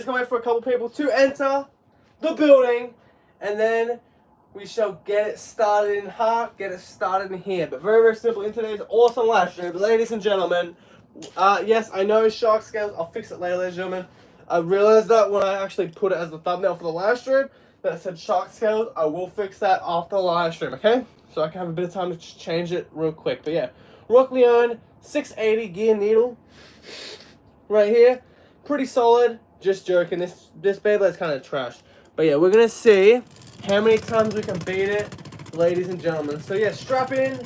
can wait for a couple people to enter the building, and then we shall get it started in heart, get it started in here. But very, very simple in today's awesome live stream, ladies and gentlemen. Yes, I know shark scales. I'll fix it later, ladies and gentlemen. I realized that when I actually put it as the thumbnail for the live stream, that it said shark scales. I will fix that after the live stream, okay? So I can have a bit of time to change it real quick. But yeah, Rock LEONE 680 gear needle right here. Pretty solid. Just joking. This Beyblade's kind of trash. But yeah, we're going to see how many times we can beat it, ladies and gentlemen. So yeah, strap in.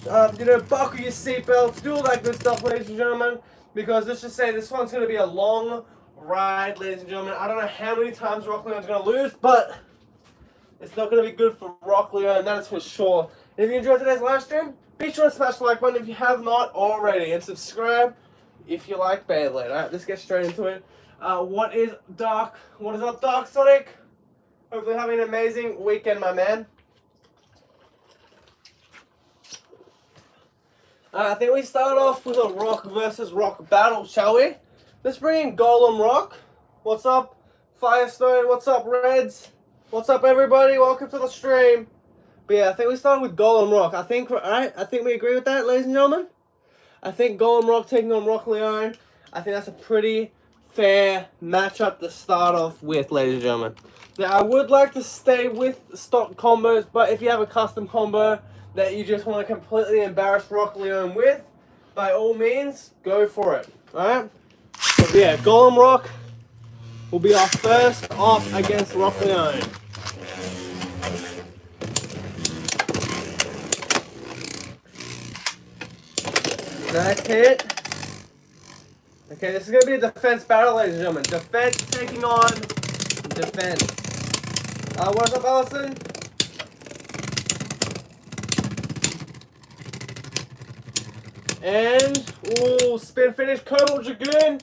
Buckle your seatbelts. Do all that good stuff, ladies and gentlemen. Because let's just say this one's going to be a long ride, ladies and gentlemen. I don't know how many times Rock LEONE's going to lose, but it's not going to be good for Rock LEONE, that is for sure. And if you enjoyed today's live stream, be sure to smash the like button if you have not already, and subscribe if you like Beyblade. Alright, let's get straight into it. What is up, Dark Sonic? Hopefully having an amazing weekend, my man. I think we start off with a rock versus rock battle, shall we? Let's bring in Golem Rock. What's up, Firestone? What's up, Reds? What's up, everybody? Welcome to the stream. But yeah, I think we started with Golem Rock. I think we agree with that, ladies and gentlemen. I think Golem Rock taking on Rock LEONE. I think that's a pretty fair matchup to start off with, ladies and gentlemen. Now, I would like to stay with stock combos, but if you have a custom combo that you just want to completely embarrass Rock LEONE with, by all means, go for it. Alright? But yeah, Golem Rock will be our first off against Rock LEONE. Nice hit. Okay, this is going to be a defense battle, ladies and gentlemen. Defense taking on defense. What's up, Allison? And, ooh, spin finish, Cobalt Dragoon.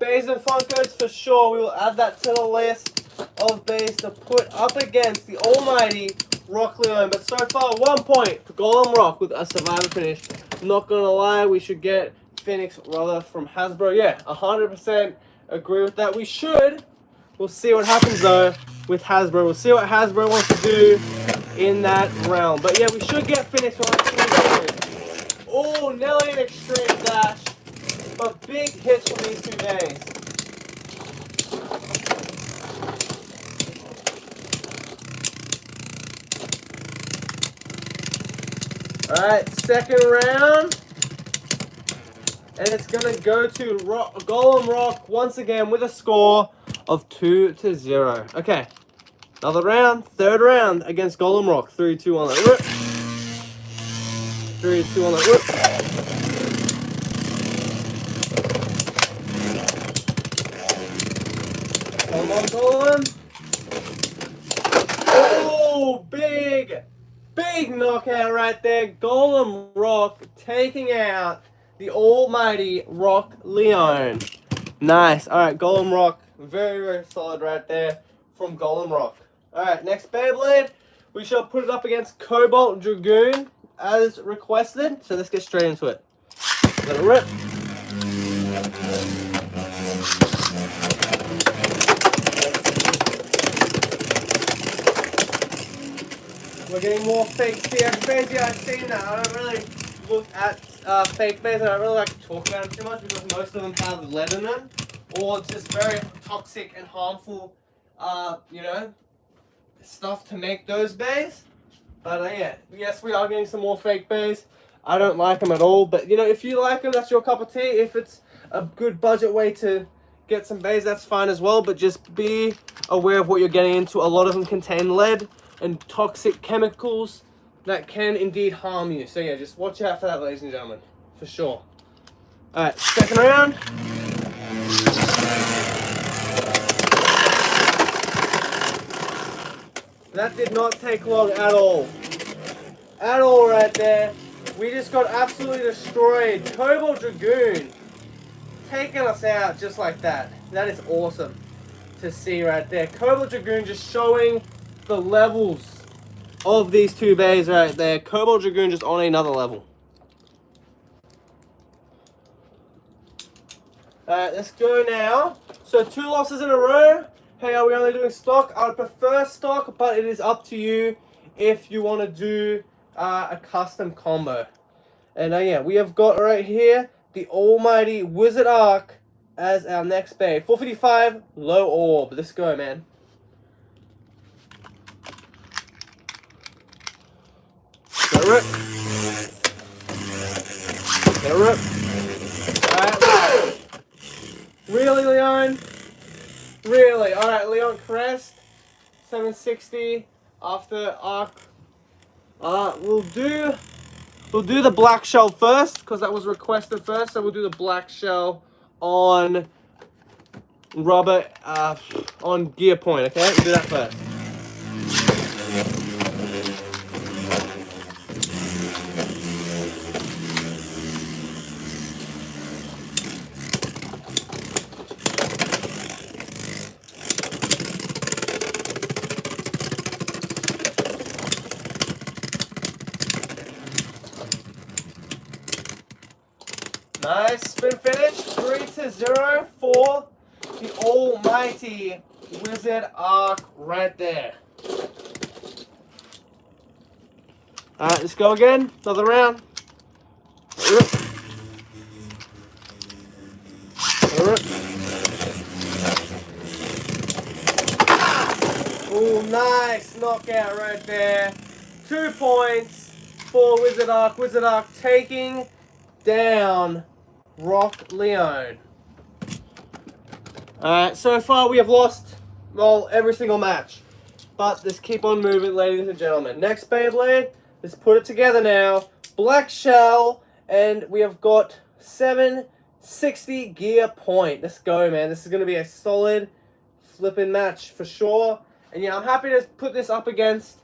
Bays and Funkos for sure. We will add that to the list of bays to put up against the almighty Rock LEONE. But so far, 1 point for Golem Rock with a survivor finish. Not gonna lie, we should get Phoenix Brother from Hasbro. Yeah, 100% agree with that. We should. We'll see what happens though with Hasbro. We'll see what Hasbro wants to do in that realm. But yeah, we should get Phoenix on. Oh, Nelly an extreme dash. But big hits from these 2 days. Alright, second round. And it's going to go to Golem Rock once again with a score of 2-0. Okay, another round, third round against Golem Rock. 3, 2, 1, let rip. 3, 2, 1, let rip. Come on, Golem. Oh, big knockout right there. Golem Rock taking out the almighty Rock LEONE. Nice. Alright, Golem Rock. Very, very solid right there from Golem Rock. Alright, next Beyblade. We shall put it up against Cobalt Dragoon as requested. So let's get straight into it. Let it rip. We're getting more fake CX-Bays. Yeah, I've seen that. I don't really look at fake bays, and I don't really like to talk about them too much because most of them have lead in them, or just very toxic and harmful, stuff to make those bays. But yeah, yes, we are getting some more fake bays. I don't like them at all, but if you like them, that's your cup of tea. If it's a good budget way to get some bays, that's fine as well. But just be aware of what you're getting into. A lot of them contain lead and toxic chemicals that can indeed harm you. So yeah, just watch out for that, ladies and gentlemen, for sure. Alright, second round. That did not take long at all. At all right there. We just got absolutely destroyed. Cobalt Dragoon taking us out just like that. That is awesome to see right there. Cobalt Dragoon just showing the levels of these 2 bays right there. Cobalt Dragoon just on another level. Alright, let's go now So 2 losses in a row. Hey, are we only doing stock? I would prefer stock, but it is up to you if you want to do a custom combo. And yeah, we have got right here the almighty Wizard Arc as our next bait. 455, low orb. Let's go, man. Get a rip. Get a rip. Alright. Really, Leone? Really? Alright, Leon Crest. 760 after Arc. We'll do the black shell first, because that was requested first. So we'll do the black shell on rubber, on gear point, okay? We'll do that first. Nice spin finish, 3-0 for the almighty Wizard Arc right there. Alright, let's go again. Another round. Oh, nice knockout right there. 2 points for Wizard Arc. Wizard Arc taking down Rock Leone. Alright, so far we have lost, well, every single match. But let's keep on moving, ladies and gentlemen. Next Beyblade, let's put it together now. Black shell, and we have got 760 gear point. Let's go, man. This is going to be a solid flipping match for sure. And yeah, I'm happy to put this up against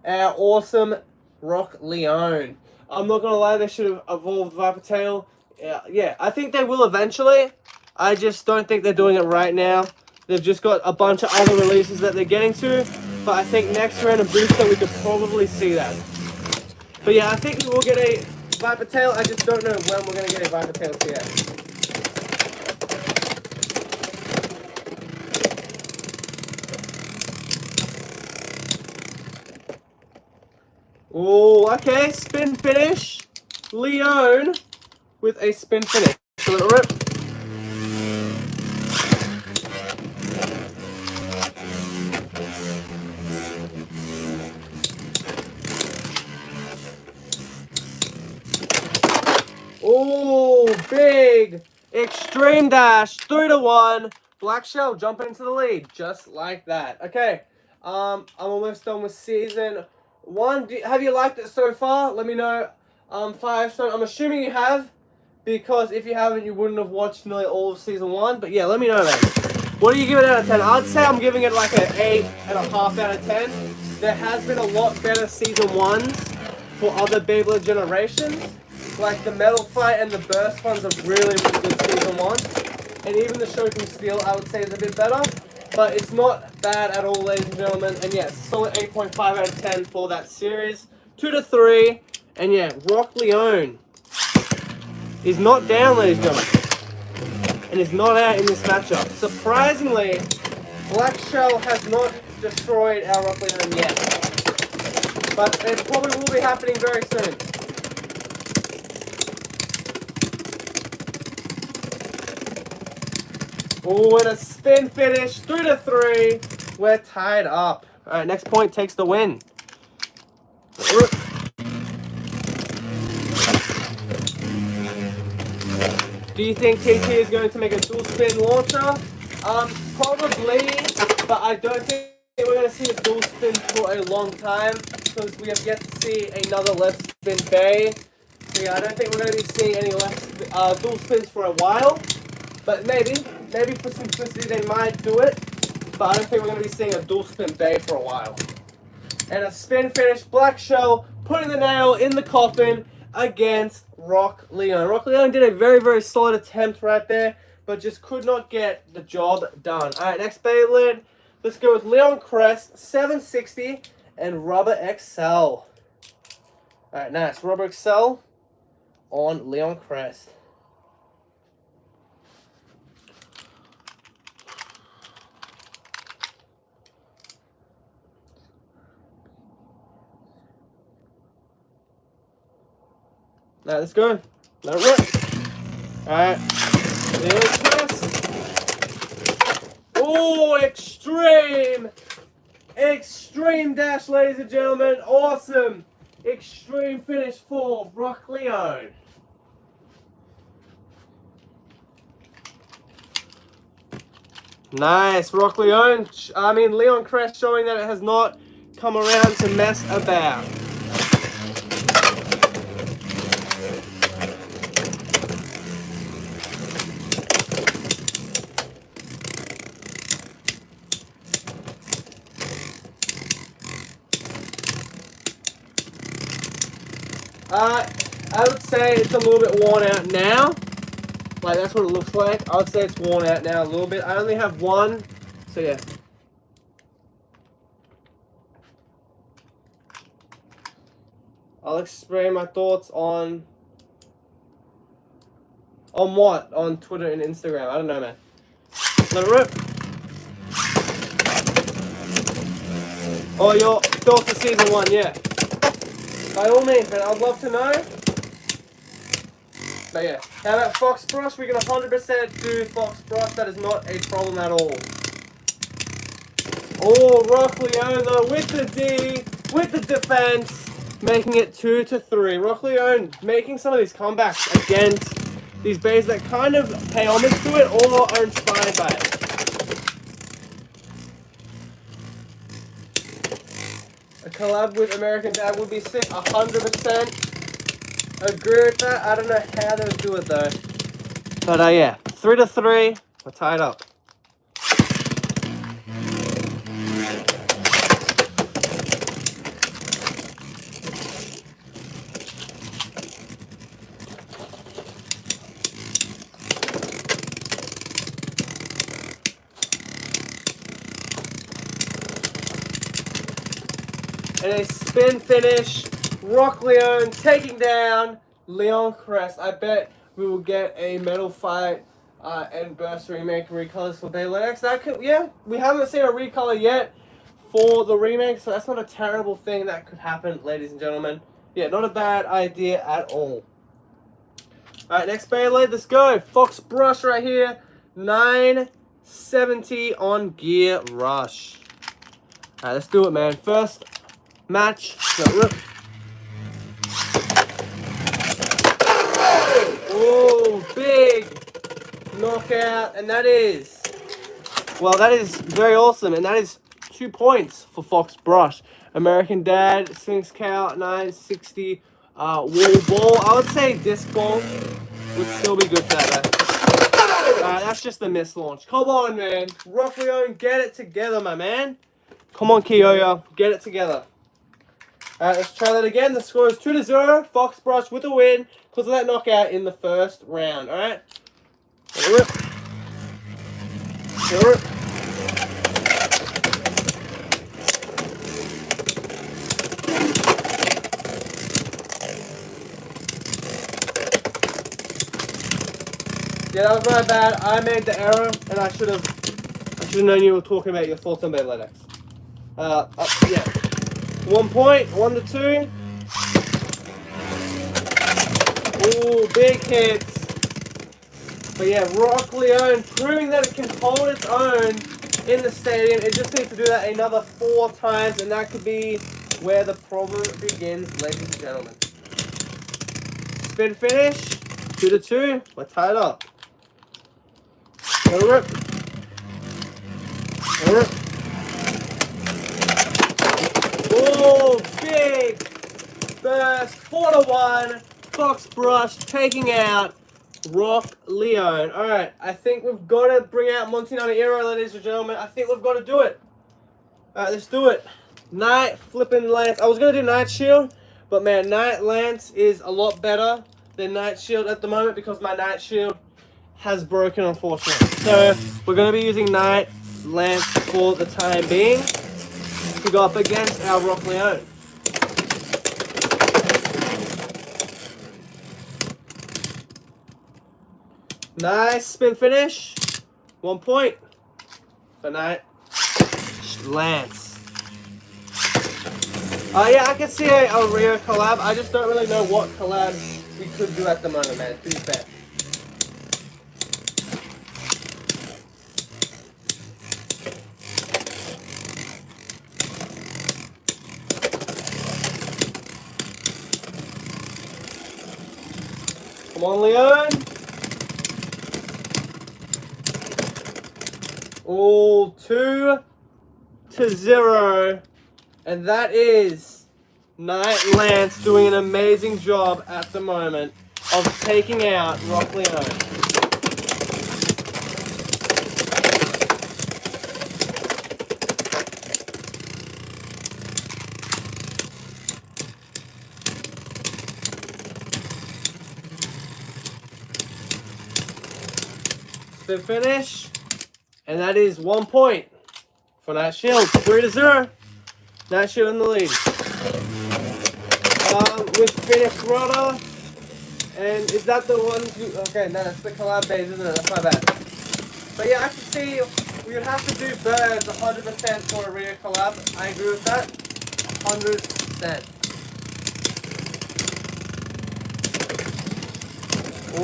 our awesome Rock Leone. I'm not going to lie, they should have evolved Viper Tail. Yeah, I think they will eventually. I just don't think they're doing it right now. They've just got a bunch of other releases that they're getting to. But I think next round of booster, we could probably see that. But yeah, I think we will get a Viper Tail. I just don't know when we're going to get a Viper Tail yet. Oh, okay. Spin finish. Leone with a spin finish. A little rip. Oh, big extreme dash. 3-1. Black shell jumping into the lead. Just like that. Okay. I'm almost done with season 1. Have you liked it so far? Let me know. 5 stone. I'm assuming you have, because if you haven't, you wouldn't have watched nearly all of season 1. But yeah, let me know, man. What do you give it out of 10? I'd say I'm giving it like an 8.5 out of 10. There has been a lot better season 1s for other Beyblade generations. Like the Metal Fight and the Burst ones are really, really good season 1s. And even the Shokin Steel, I would say, is a bit better. But it's not bad at all, ladies and gentlemen. And yeah, solid 8.5 out of 10 for that series. 2-3. And yeah, Rock Leone is not down, ladies and gentlemen. And is not out in this matchup. Surprisingly, Black Shell has not destroyed our Rock Leone yet. But it probably will be happening very soon. Oh, and a spin finish, 3-3. We're tied up. All right, next point takes the win. Do you think TT is going to make a dual spin launcher? Probably, but I don't think we're going to see a dual spin for a long time, because we have yet to see another left spin bay. So yeah, I don't think we're going to be seeing any left dual spins for a while. But maybe for simplicity they might do it. But I don't think we're going to be seeing a dual spin bay for a while. And a spin finish, Black Shell, putting the nail in the coffin against Rock Leone. Rock Leone did a very, very solid attempt right there, but just could not get the job done. Alright, next Beyblade. Let's go with Leon Crest, 760, and Rubber XL. Alright, nice. Rubber XL on Leon Crest. Now let's go. Let it rip. Alright. Leone Crest. Oh, extreme! Extreme dash, ladies and gentlemen. Awesome. Extreme finish for Rock Leone. Nice, Rock Leone. Leone Crest showing that it has not come around to mess about. I would say it's a little bit worn out now. Like, that's what it looks like. I would say it's worn out now a little bit. I only have one, so yeah. I'll explain my thoughts on what? On Twitter and Instagram. I don't know, man. Let it rip. Oh, your thoughts for season 1, yeah. By all means, man, I'd love to know. But yeah, how about Fox Brush? We can 100% do Fox Brush. That is not a problem at all. Oh, Rock Leone though with the D, with the defense, making it 2-3. Rock Leone making some of these comebacks against these bays that kind of pay homage to it or are inspired by it. A collab with American Dad would be sick, 100%. Agree with that. I don't know how they would do it though. But yeah, 3-3. We're tied up. And a spin finish. Rock Leone taking down Leone Crest. I bet we will get a Metal Fight and Burst remake recolors for Beyblade X. That could, yeah, we haven't seen a recolor yet for the remake, so that's not a terrible thing that could happen, ladies and gentlemen. Yeah, not a bad idea at all. Alright, next Beyblade, let's go. Fox Brush right here. 970 on Gear Rush. Alright, let's do it, man. First match. Oh, big knockout, and that is very awesome, and that is 2 points for Fox Brush. American Dad, Sphinx Cow, 960, wall ball. I would say disc ball would still be good for that, though. That's just the miss launch. Come on, man. Rock Leone, get it together, my man. Come on, Kiyoya, get it together. Alright, let's try that again. The score is 2-0. Fox Brush with a win because of that knockout in the first round. Alright? Rip. Rip. Yeah, that was my bad. I made the error and I should have known you were talking about your thoughts on Beyblade X. Yeah. 1 point, 1-2. Ooh, big hits. But yeah, Rock Leone proving that it can hold its own in the stadium. It just needs to do that another 4 times, and that could be where the problem begins, ladies and gentlemen. Spin finish, 2-2. We're tied up. Let it rip. Let it rip. Oh, big burst, 4-1. Fox Brush taking out Rock Leone. Alright, I think we've got to bring out Montinana Aero, ladies and gentlemen. I think we've got to do it. Alright, let's do it. Night flipping Lance. I was going to do Night Shield, but man, Night Lance is a lot better than Night Shield at the moment because my Night Shield has broken, unfortunately. So, we're going to be using Night Lance for the time being to go up against our Rock Leone. Nice spin finish. 1 point for Night Lance. Yeah, I can see a Rio collab. I just don't really know what collabs we could do at the moment, man, to be fair. Come on, Leone. All 2-0. And that is Knight Lance doing an amazing job at the moment of taking out Rock Leone. Spin finish. And that is 1 point for Knight Shield. 3-0. Knight Shield in the lead. With finished rudder. And is that the one you... Okay, no, that's the collab base, isn't it? That's my bad. But yeah, I can see we would have to do birds 100% for a rear collab. I agree with that. 100%.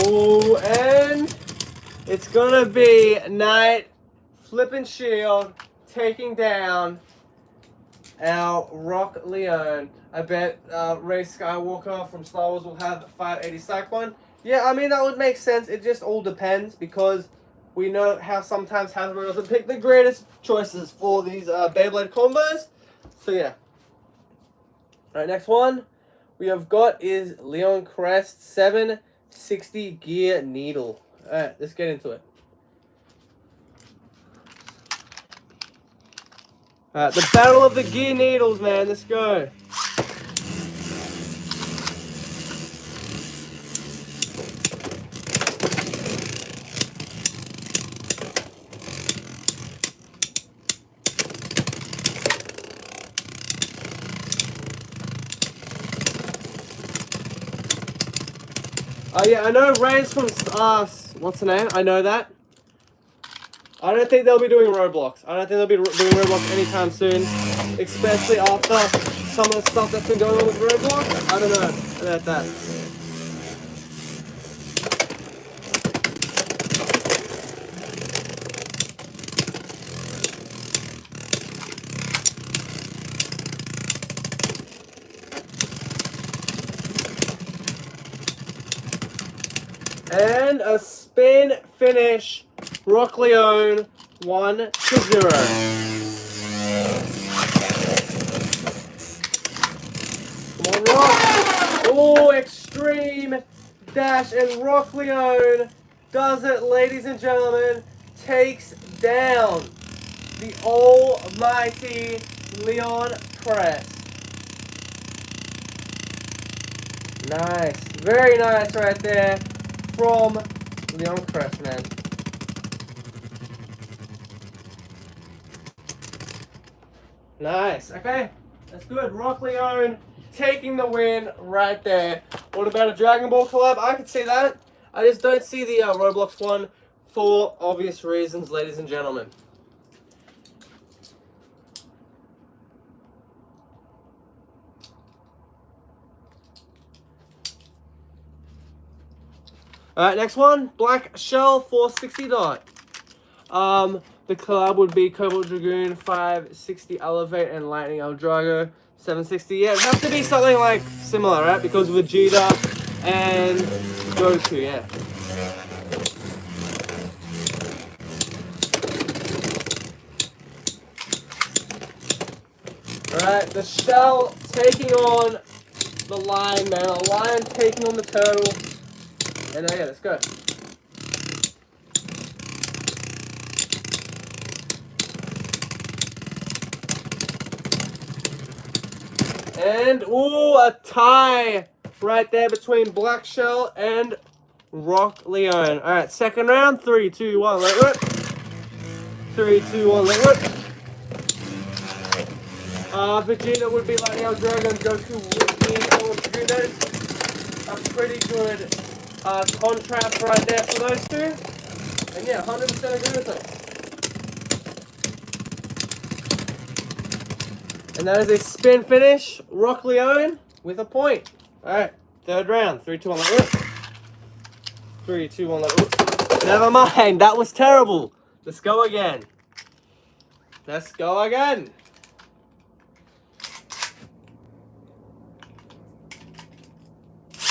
Oh, and it's gonna be Knight flipping shield taking down our Rock Leone. I bet Rey Skywalker from Star Wars will have 580 Cyclone. Yeah, I mean, that would make sense. It just all depends because we know how sometimes Hasbro doesn't pick the greatest choices for these Beyblade combos. So, yeah. Alright, next one we have got is Leon Crest 760 Gear Needle. Alright, let's get into it. Alright, the battle of the gear needles, man. Let's go. Oh yeah, I know Ray's from what's the name? I know that. I don't think they'll be doing Roblox. I don't think they'll be doing Roblox anytime soon, especially after some of the stuff that's been going on with Roblox. I don't know about that. And a spin finish. Rock Leone 1-0. Come on, Rock. Oh, extreme dash. And Rock Leone does it, ladies and gentlemen. Takes down the almighty Leon Crest. Nice. Very nice right there from Leon Crest, man. Nice. Okay, that's good. Rock Leone taking the win right there. What about a Dragon Ball collab? I could see that. I just don't see the Roblox one for obvious reasons, ladies and gentlemen. Alright, next one. Black Shell 460 dot. The collab would be Cobalt Dragoon 560 Elevate and Lightning El Drago 760. Yeah, it has to be something like similar, right? Because Vegeta and Goku, yeah. Alright, the shell taking on the lion, man. A lion taking on the turtle. And yeah, let's go. And, ooh, a tie right there between Black Shell and Rock Leone. All right, second round. 3, 2, 1, let rip. 3, 2, 1, let rip. Vegeta would be Lightning El Drago and Goku would be Cobalt Dragoon. That is a pretty good contrast right there for those two. And yeah, 100% agree with it. And that is a spin finish, Rock Leone with a point. Alright, Third round. 3, 2, 1, let rip. 3, 2, 1, let rip. Never mind, that was terrible. Let's go again. Let's go again.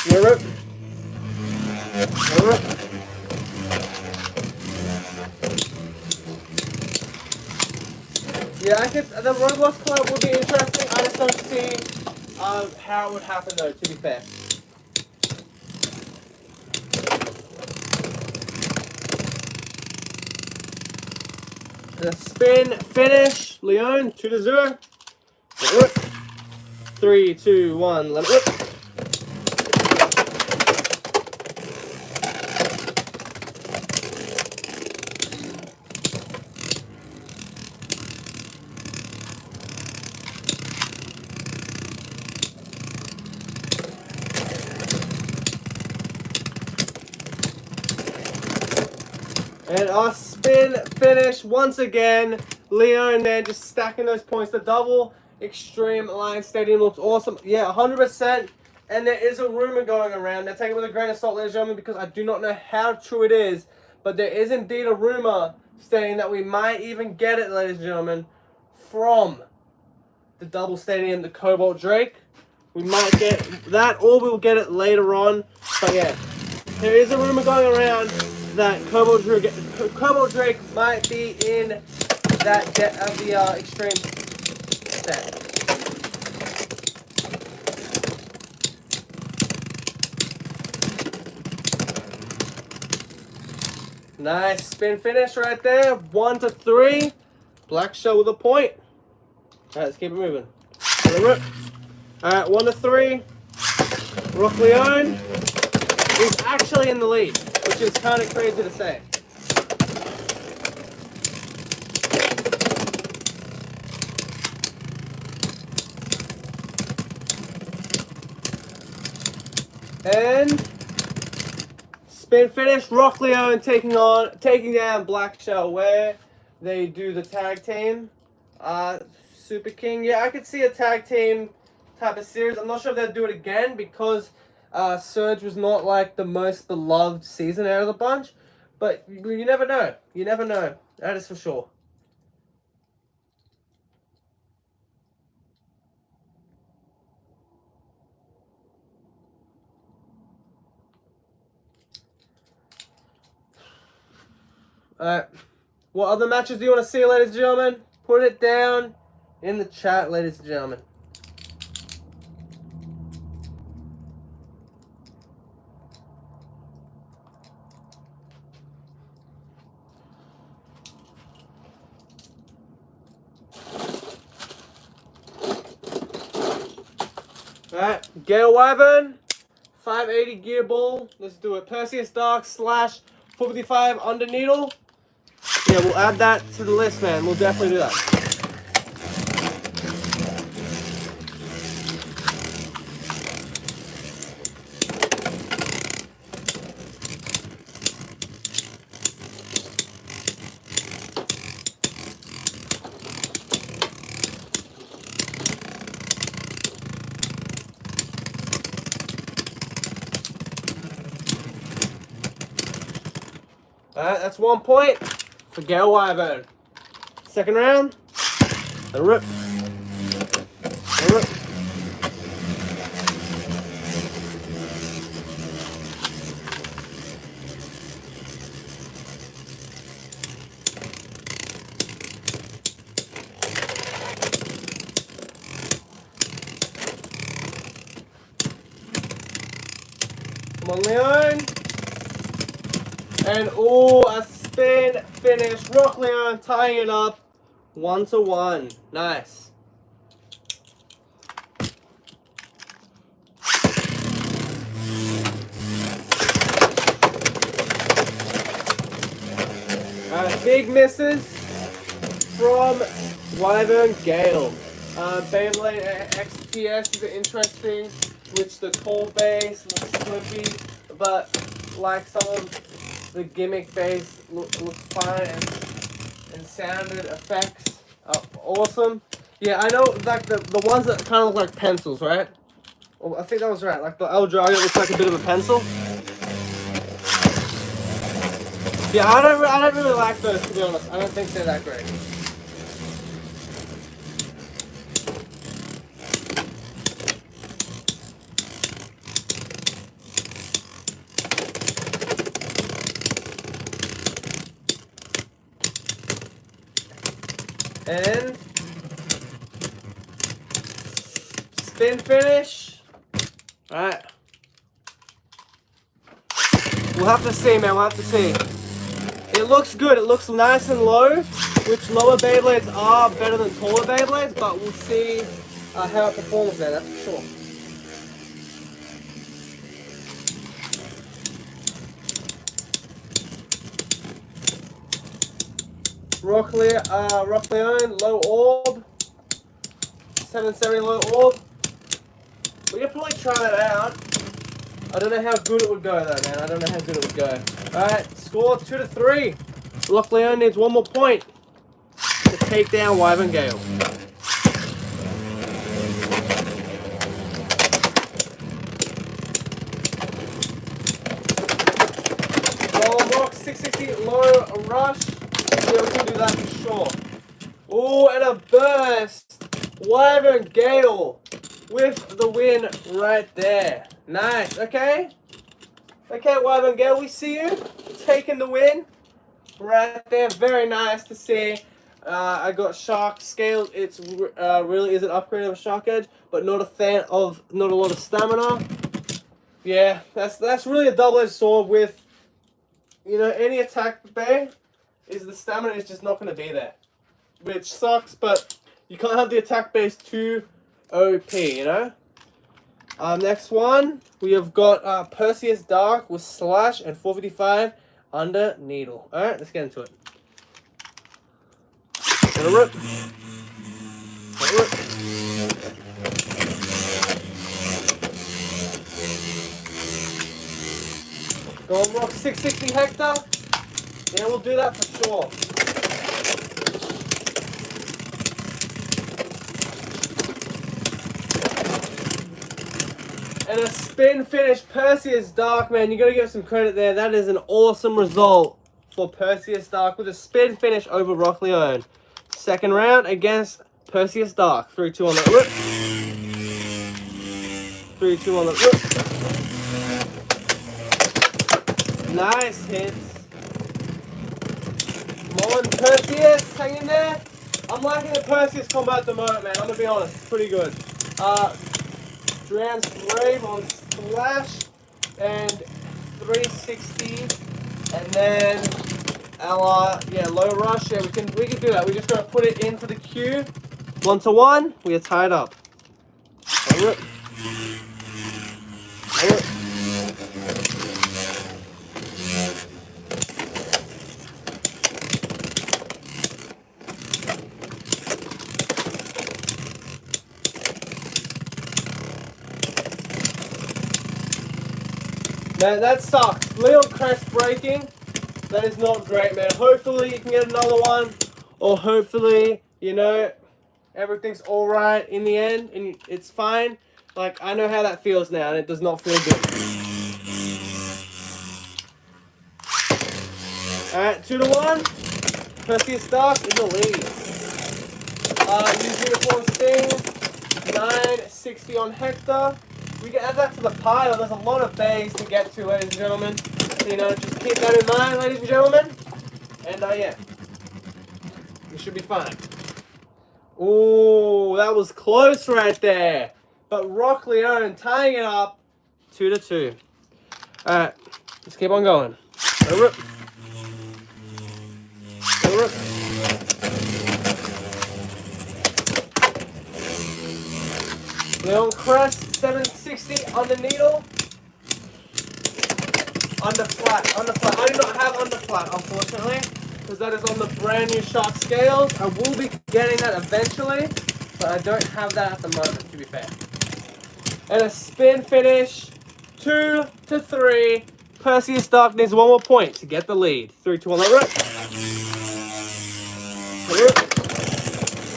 Let rip. Let rip. Yeah, I could. The Roblox collab would be interesting. I just don't see how it would happen though. To be fair. The spin finish, Leone 2-0. 3, 2, 1. Let it rip. And our spin finish once again. Leone there just stacking those points. The double extreme line stadium looks awesome. Yeah, 100%. And there is a rumor going around. Now take it with a grain of salt, ladies and gentlemen, because I do not know how true it is. But there is indeed a rumor stating that we might even get it, ladies and gentlemen, from the double stadium, the Cobalt Drake. We might get that, or we'll get it later on. But yeah, there is a rumor going around that Cobalt Drake might be in that of the extreme set. Nice spin finish right there. 1 to 3. Black Shell with a point. Alright, let's keep it moving. Alright, 1 to 3. Rock Leone is actually in the lead, which is kind of crazy to say. And spin finish, Rock Leone taking down Black Shell, where they do the tag team. Super King, yeah, I could see a tag team type of series. I'm not sure if they'll do it again because Surge was not like the most beloved season out of the bunch, but you never know. You never know. That is for sure. Alright. What other matches do you want to see, ladies and gentlemen? Put it down in the chat, ladies and gentlemen. Alright, Gale Wyvern, 580 Gear Ball. Let's do it. Perseus Dark / 455 Under Needle. Yeah, we'll add that to the list, man. We'll definitely do that. Alright, that's 1 point for Gale Wyvern. Second round. A rip. A rip. Come on, Leone. And a spin finish. Rock Leone tying it up 1 to 1. Nice. Big misses from Wyvern Gale. Beyblade XPS is interesting, which the core base looks slippy, but like some of the gimmick base looks fine, and sounded effects are awesome. Yeah, I know, like the ones that kind of look like pencils, right? Oh, I think that was right. Like the El Drago looks like a bit of a pencil. Yeah, I don't really like those, to be honest. I don't think they're that great. And spin finish. Alright. We'll have to see, man. We'll have to see. It looks good. It looks nice and low, which lower Beyblades are better than taller Beyblades, but we'll see how it performs there, that's for sure. Rock Leone, low orb. 770 low orb. We could probably try that out. I don't know how good it would go though, man. I don't know how good it would go. Alright, score 2-3. Rock Leone needs one more point to take down Wyvern Gale. Rock 660 low rush. Yeah, we can do that for sure. Oh, and a burst. Wyvern Gale with the win right there. Nice. Okay. Okay, Wyvern Gale, we see you taking the win right there. Very nice to see. I got Shark Scale. It's really is an upgrade of a Shark Edge, but not a lot of stamina. Yeah, that's really a double-edged sword with, you know, any attack bay. Is the stamina is just not going to be there, which sucks, but you can't have the attack base too OP, you know? Next one, we have got Perseus Dark with Slash and 455 under Needle. Alright, let's get into it. Gonna rip. Gonna rip. Go on, Rock 660 Hector. Yeah, we'll do that for sure. And a spin finish, Perseus Dark, man. You gotta give some credit there. That is an awesome result for Perseus Dark with a spin finish over Rock Leone. Second round against Perseus Dark. 3-2 on that rip. 3-2 on that rip. Nice hits. Come on, Perseus, hang in there. I'm liking the Perseus combat at the moment, man. I'm gonna be honest, it's pretty good. Drown's Brave on Slash and 360, and then our low rush. Yeah, we can do that. We just gotta put it into the queue. 1-1. We are tied up. Rip. Rip. Man, that sucks. Leon Crest breaking. That is not great, man. Hopefully you can get another one. Or hopefully, you know, everything's alright in the end. And it's fine. Like, I know how that feels now. And it does not feel good. Alright, 2-1. Perseus Dark in the lead. Use Unicorn Sting. 960 on Hector. We can add that to the pile. There's a lot of bays to get to, ladies and gentlemen. So, you know, just keep that in mind, ladies and gentlemen. And, yeah. We should be fine. Ooh, that was close right there. But Rock Leone tying it up 2-2. Alright, let's keep on going. Go rip. Go rip. Leon Crest, 760 on the needle. Under flat. I do not have under flat, unfortunately, because that is on the brand new Shark scales. I will be getting that eventually, but I don't have that at the moment, to be fair. And a spin finish, 2-3. Perseus Dark needs one more point to get the lead. 3-2 on the rip.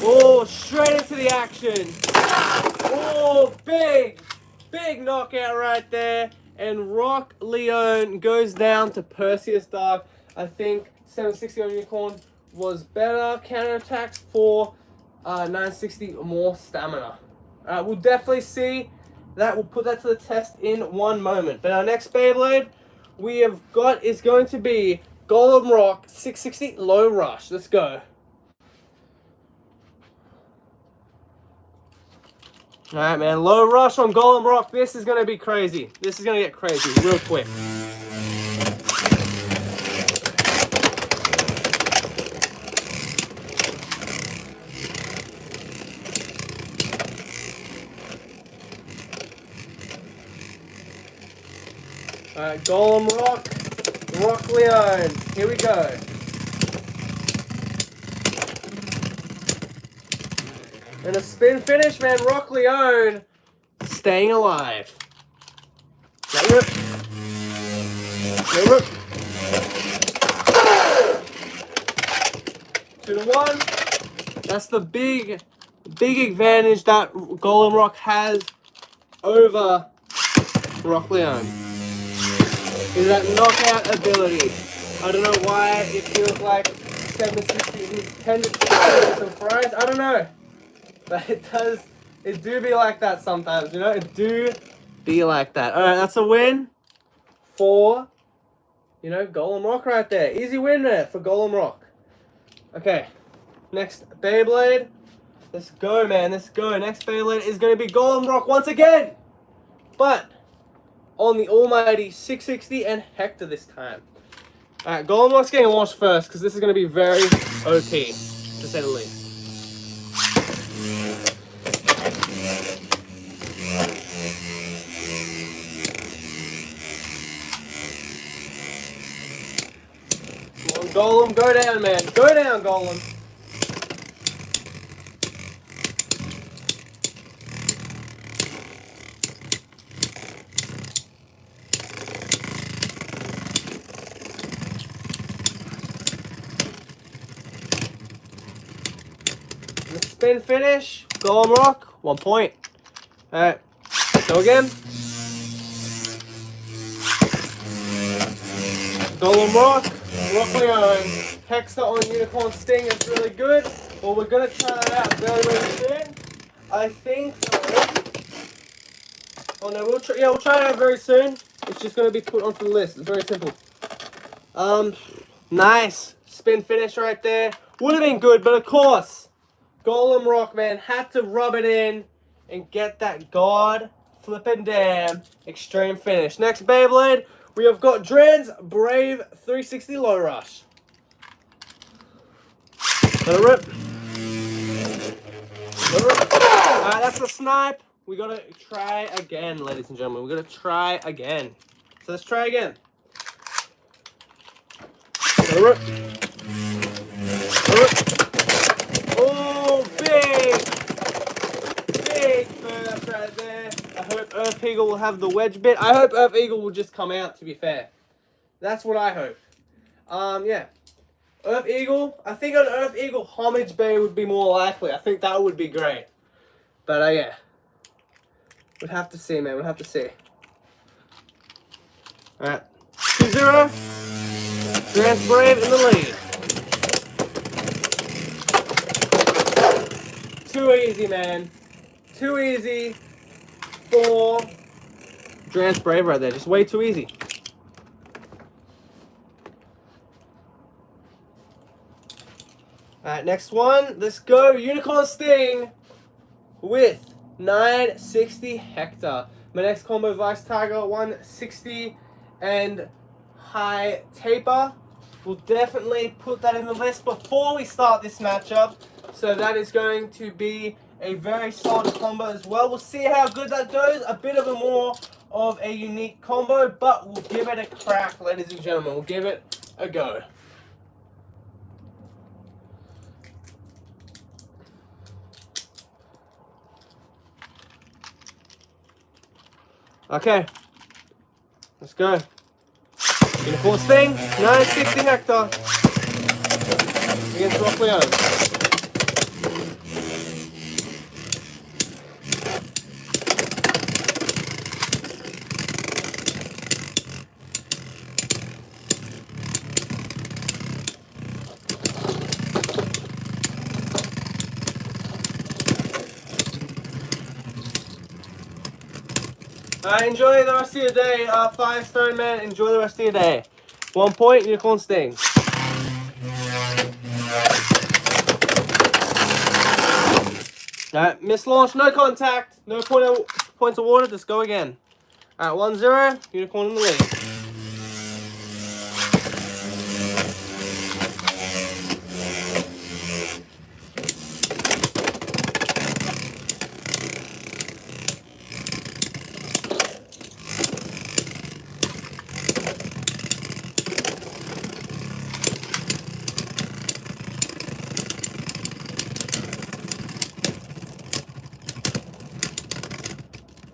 Oh, straight into the action. Oh, big big knockout right there. And Rock Leone goes down to Perseus Dark. I think 760 on Unicorn was better counterattacks for 960 more stamina. We'll definitely see that. We'll put that to the test in one moment. But our next Beyblade we have got is going to be Golem Rock 660 Low Rush. Let's go. Alright, man. Low Rush on Golem Rock. This is going to be crazy. This is going to get crazy real quick. Alright, Golem Rock. Rock Leone. Here we go. And a spin finish, man. Rock Leone staying alive. That rip. That rip. 2-1. That's the big advantage that Golem Rock has over Rock Leone. Is that knockout ability. I don't know why it feels like 760 is tended to some fries. I don't know. But it do be like that sometimes, you know? It do be like that. Alright, that's a win for, you know, Golem Rock right there. Easy win there for Golem Rock. Okay, next Beyblade. Let's go, man. Let's go. Next Beyblade is going to be Golem Rock once again. But on the almighty 660 and Hector this time. Alright, Golem Rock's getting launched first because this is going to be very OP, to say the least. Golem, go down, man. Go down, Golem. The spin finish. Golem Rock. 1 point. Alright. Go again. Golem Rock. Rock Leone. Hexter on Unicorn Sting is really good. Well, we're going to try that out very, very soon. I think. Oh no, we'll try it out very soon. It's just going to be put onto the list. It's very simple. Nice. Spin finish right there. Would have been good, but of course, Golem Rock, man, had to rub it in and get that god flippin' damn extreme finish. Next Beyblade. We have got Dren's Brave 360 Low Rush. Let it rip. Let it rip. Alright, that's the snipe. We gotta try again, ladies and gentlemen. We gotta try again. So let's try again. Let it rip. Let it rip. Oh, big burst right there. I hope Earth Eagle will have the wedge bit. I hope Earth Eagle will just come out, to be fair. That's what I hope. Yeah. Earth Eagle. I think an Earth Eagle Homage Bay would be more likely. I think that would be great. But, yeah. We'd have to see, man. We'd have to see. Alright. 2-0. Dren's Brave in the lead. Too easy, man. Too easy for Dren's Brave right there. Just way too easy. Alright, next one. Let's go. Unicorn Sting with 960 Hector. My next combo, Vice Tiger 160 and High Taper. We'll definitely put that in the list before we start this matchup. So that is going to be a very solid combo as well. We'll see how good that goes. A bit of a more of a unique combo, but we'll give it a crack, ladies and gentlemen. We'll give it a go. Okay. Let's go. Unicorn Sting, 960 Hector against Rock Leone. Enjoy the rest of your day, Firestone man. Enjoy the rest of your day. 1 point, unicorn sting. Alright, miss launch, no contact, no points awarded, just go again. Alright, 1-0, unicorn in the lead.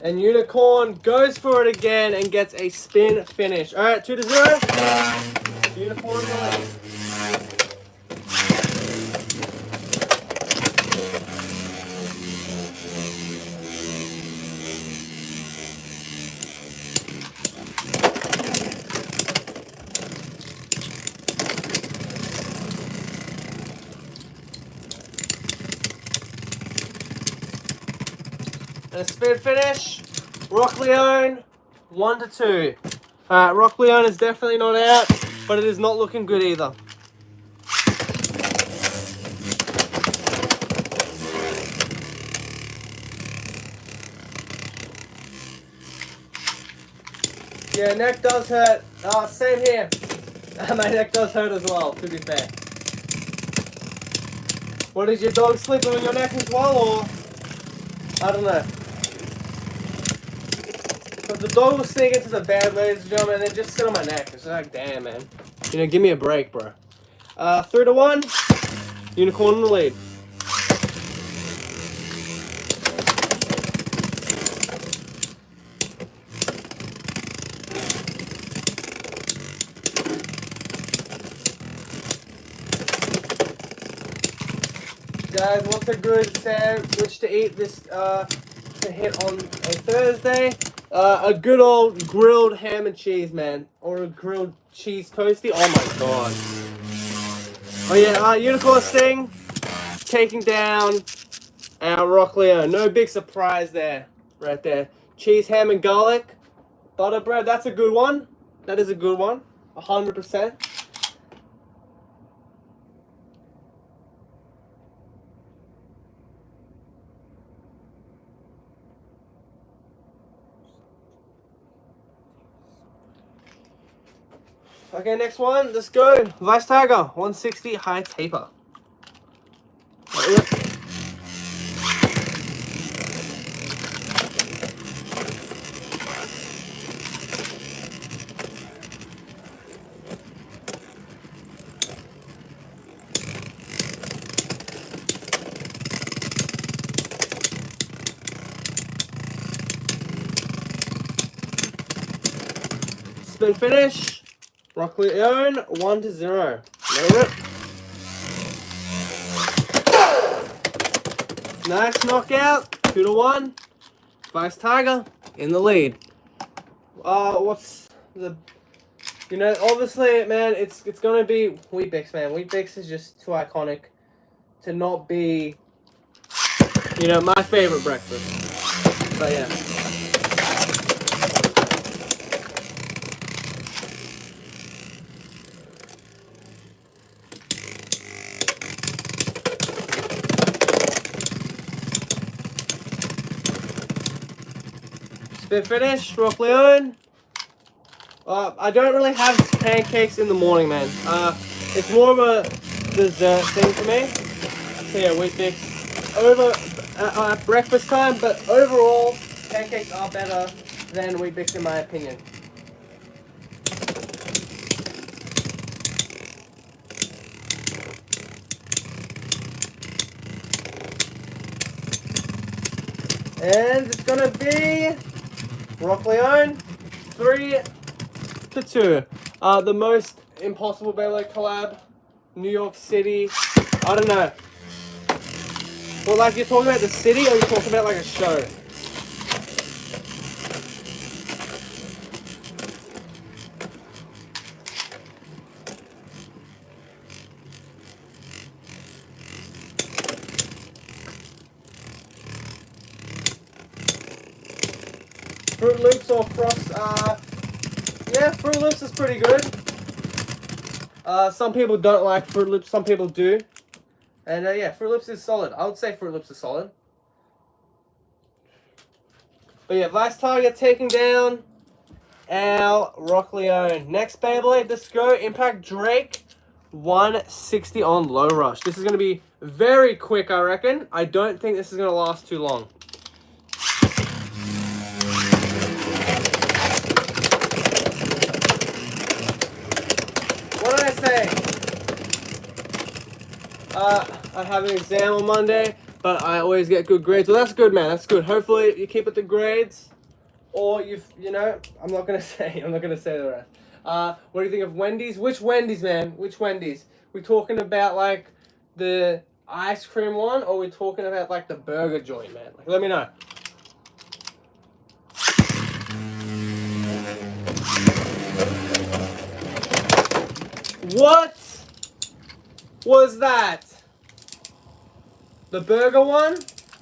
And unicorn goes for it again and gets a spin finish. Alright, 2-0. Unicorn in the lead. And a spin finish. Rock Leone, 1-2. Alright, Rock Leone is definitely not out, but it is not looking good either. Yeah, neck does hurt. Same here. My neck does hurt as well, to be fair. What, is your dog sleeping on your neck as well, or? I don't know. But the dog will sneak into the bed, ladies and gentlemen, and then just sit on my neck. It's like, damn, man. You know, give me a break, bro. 3-1. Unicorn in the lead. Guys, what's a good sandwich to eat this to hit on a Thursday? A good old grilled ham and cheese, man, or a grilled cheese toasty. Oh my god! Oh yeah, unicorn sting taking down our Rock Leone. No big surprise there, right there. Cheese, ham, and garlic, butter bread. That's a good one. That is a good one. 100%. Okay, next one. Let's go. Vice Tiger, 160 high taper. Spin finish. Rock Leone, 1-0. Nailed it. Nice knockout. 2-1. Vice Tiger in the lead. What's the? You know, obviously, man, it's gonna be Weet-Bix, man. Weet-Bix is just too iconic to not be, you know, my favorite breakfast. But yeah. Spin finish, Rock Leone. I don't really have pancakes in the morning, man. It's more of a dessert thing for me. So yeah, Weet-Bix over at breakfast time, but overall, pancakes are better than Weet-Bix in my opinion. And it's gonna be Rock Leone, 3-2. The most impossible Beyblade collab, New York City. I don't know. Well, like, you're talking about the city, or you're talking about like a show? Fruit Loops or Frost. Yeah, Fruit Loops is pretty good. Some people don't like Fruit Loops, some people do. And yeah, Fruit Loops is solid. I would say Fruit Loops is solid. But yeah, Vice Tiger taking down our Rock Leone. Next Beyblade, let's go. Impact Drake, 160 on Low Rush. This is going to be very quick, I reckon. I don't think this is going to last too long. What did I say? I have an exam on Monday, but I always get good grades. Well, that's good, man. That's good. Hopefully, you keep at the grades. Or you know, I'm not gonna say the rest. What do you think of Wendy's? Which Wendy's, man? Which Wendy's? We talking about like the ice cream one, or we talking about like the burger joint, man? Like, let me know. What was that? The burger one?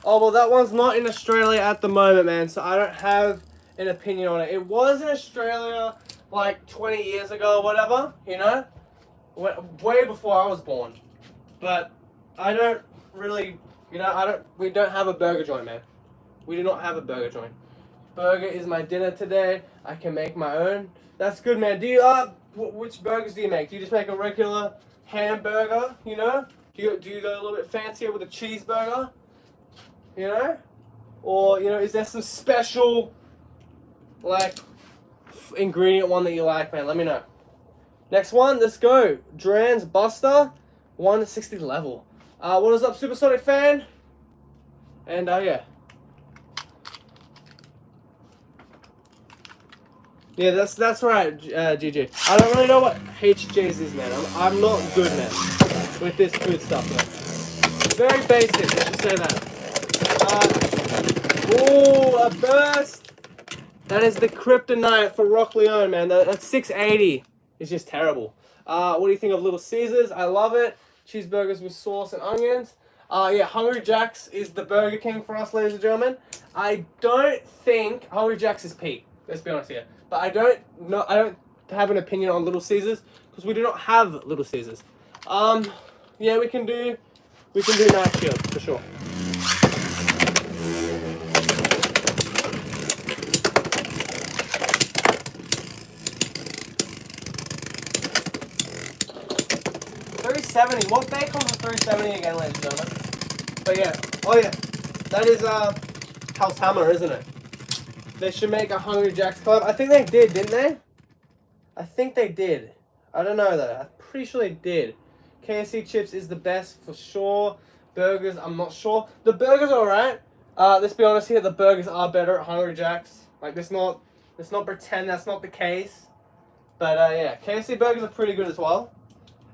Oh well, that one's not in Australia at the moment, man. So I don't have an opinion on it. It was in Australia like 20 years ago or whatever, you know, way before I was born. But I don't really, you know, we don't have a burger joint, man. We do not have a burger joint. Burger is my dinner today. I can make my own. That's good, man. Do you which burgers do you make? Do you just make a regular hamburger, you know? Do you go a little bit fancier with a cheeseburger, you know? Or, you know, is there some special like ingredient one that you like, man? Let me know. Next one, let's go. Dran's Buster, 160 level. What is up, Supersonic fan? And yeah. Yeah, that's right, GG. I don't really know what HJs is, man. I'm not good, man, with this food stuff, man. Very basic, let's just say that. Ooh, a burst. That is the kryptonite for Rock Leone, man. That 680 is just terrible. What do you think of Little Caesars? I love it. Cheeseburgers with sauce and onions. Yeah, Hungry Jack's is the Burger King for us, ladies and gentlemen. I don't think Hungry Jack's is peak. Let's be honest here. But I don't have an opinion on Little Caesars because we do not have Little Caesars. Yeah, we can do Night Shield for sure. $3.70. What bacon was $3.70 again, ladies and gentlemen? But yeah, oh yeah, that is House Hammer, isn't it? They should make a Hungry Jack's collab. I think they did, didn't they? I think they did. I don't know though. I'm pretty sure they did. KFC chips is the best for sure. Burgers, I'm not sure. The burgers are alright. Let's be honest here. The burgers are better at Hungry Jack's. Like, let's not pretend that's not the case. But yeah, KFC burgers are pretty good as well.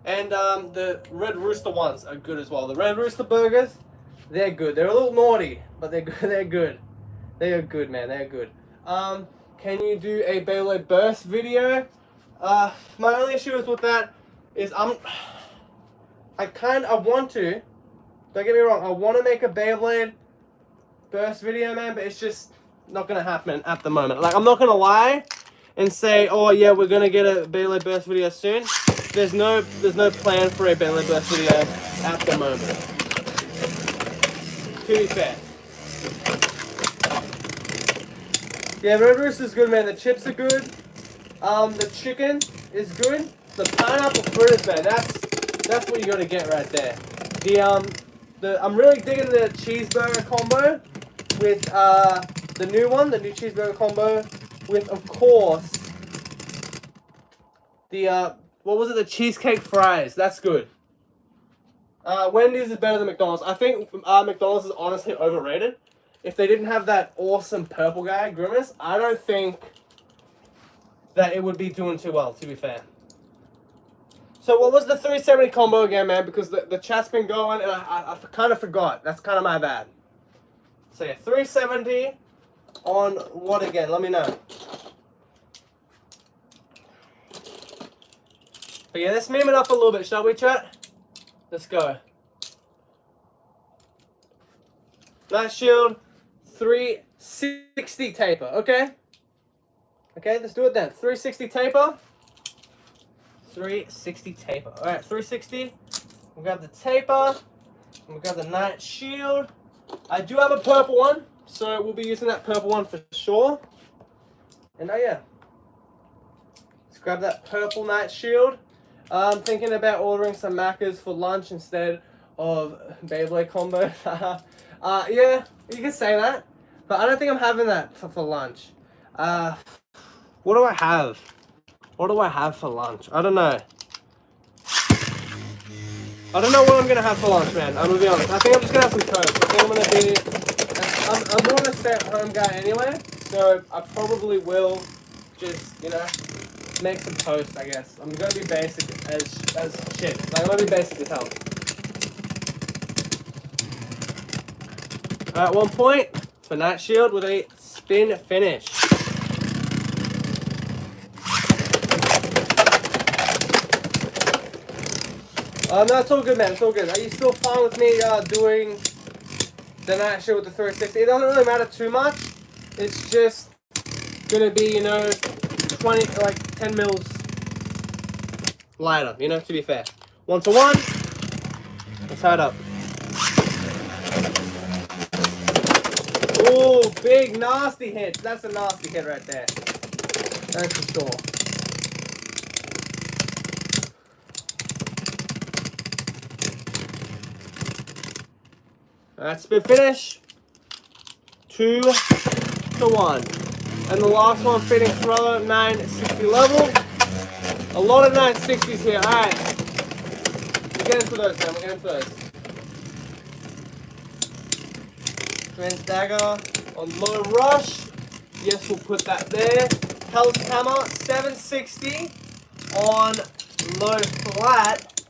And the Red Rooster ones are good as well. The Red Rooster burgers, they're good. They're a little naughty, but they're good. They're good. They are good, man. They are good. Can you do a Beyblade Burst video? My only issue is with that is I want to. Don't get me wrong. I want to make a Beyblade Burst video, man, but it's just not gonna happen at the moment. Like, I'm not gonna lie and say, oh yeah, we're gonna get a Beyblade Burst video soon. There's no plan for a Beyblade Burst video at the moment. To be fair. Yeah, Red Rooster is good, man. The chips are good. The chicken is good. The pineapple fritters, man. That's what you gotta get right there. I'm really digging the cheeseburger combo with the new cheeseburger combo with, of course, the what was it? The cheesecake fries. That's good. Wendy's is better than McDonald's. I think McDonald's is honestly overrated. If they didn't have that awesome purple guy, Grimace, I don't think that it would be doing too well, to be fair. So what was the 370 combo again, man? Because the chat's been going and I kind of forgot. That's kind of my bad. So yeah, 370 on what again? Let me know. But yeah, let's meme it up a little bit, shall we, chat? Let's go. Night Shield, 360 taper, okay? Okay, let's do it then. 360 taper. 360 taper. All right, 360. We'll grab the taper. We'll grab the night shield. I do have a purple one, so we'll be using that purple one for sure. And yeah, let's grab that purple night shield. I'm thinking about ordering some Maccas for lunch instead of Beyblade combo. Yeah, you can say that, but I don't think I'm having that for lunch. What do I have? What do I have for lunch? I don't know. I don't know what I'm gonna have for lunch, man. I'm gonna be honest. I think I'm just gonna have some toast. I think I'm gonna be. I'm more of a stay-at-home guy anyway, so I probably will just, you know, make some toast. I guess I'm gonna be basic as shit. Like, I'm gonna be basic as hell. Alright, 1 point for Night Shield with a spin finish. No, it's all good, man. It's all good. Are you still fine with me doing the Night Shield with the 360? It doesn't really matter too much. It's just gonna be, you know, 10 mils lighter, you know, to be fair. 1 to 1. Let's tie it up. Ooh, big nasty hit. That's a nasty hit right there. That's for sure. Alright, spin finish. 2 to 1. And the last one, fitting thrower, 960 level. A lot of 960s here. Alright. We'll get into those, man. We'll get into those. Trans dagger on low rush. Yes, we'll put that there. Hell's hammer, 760 on low flat.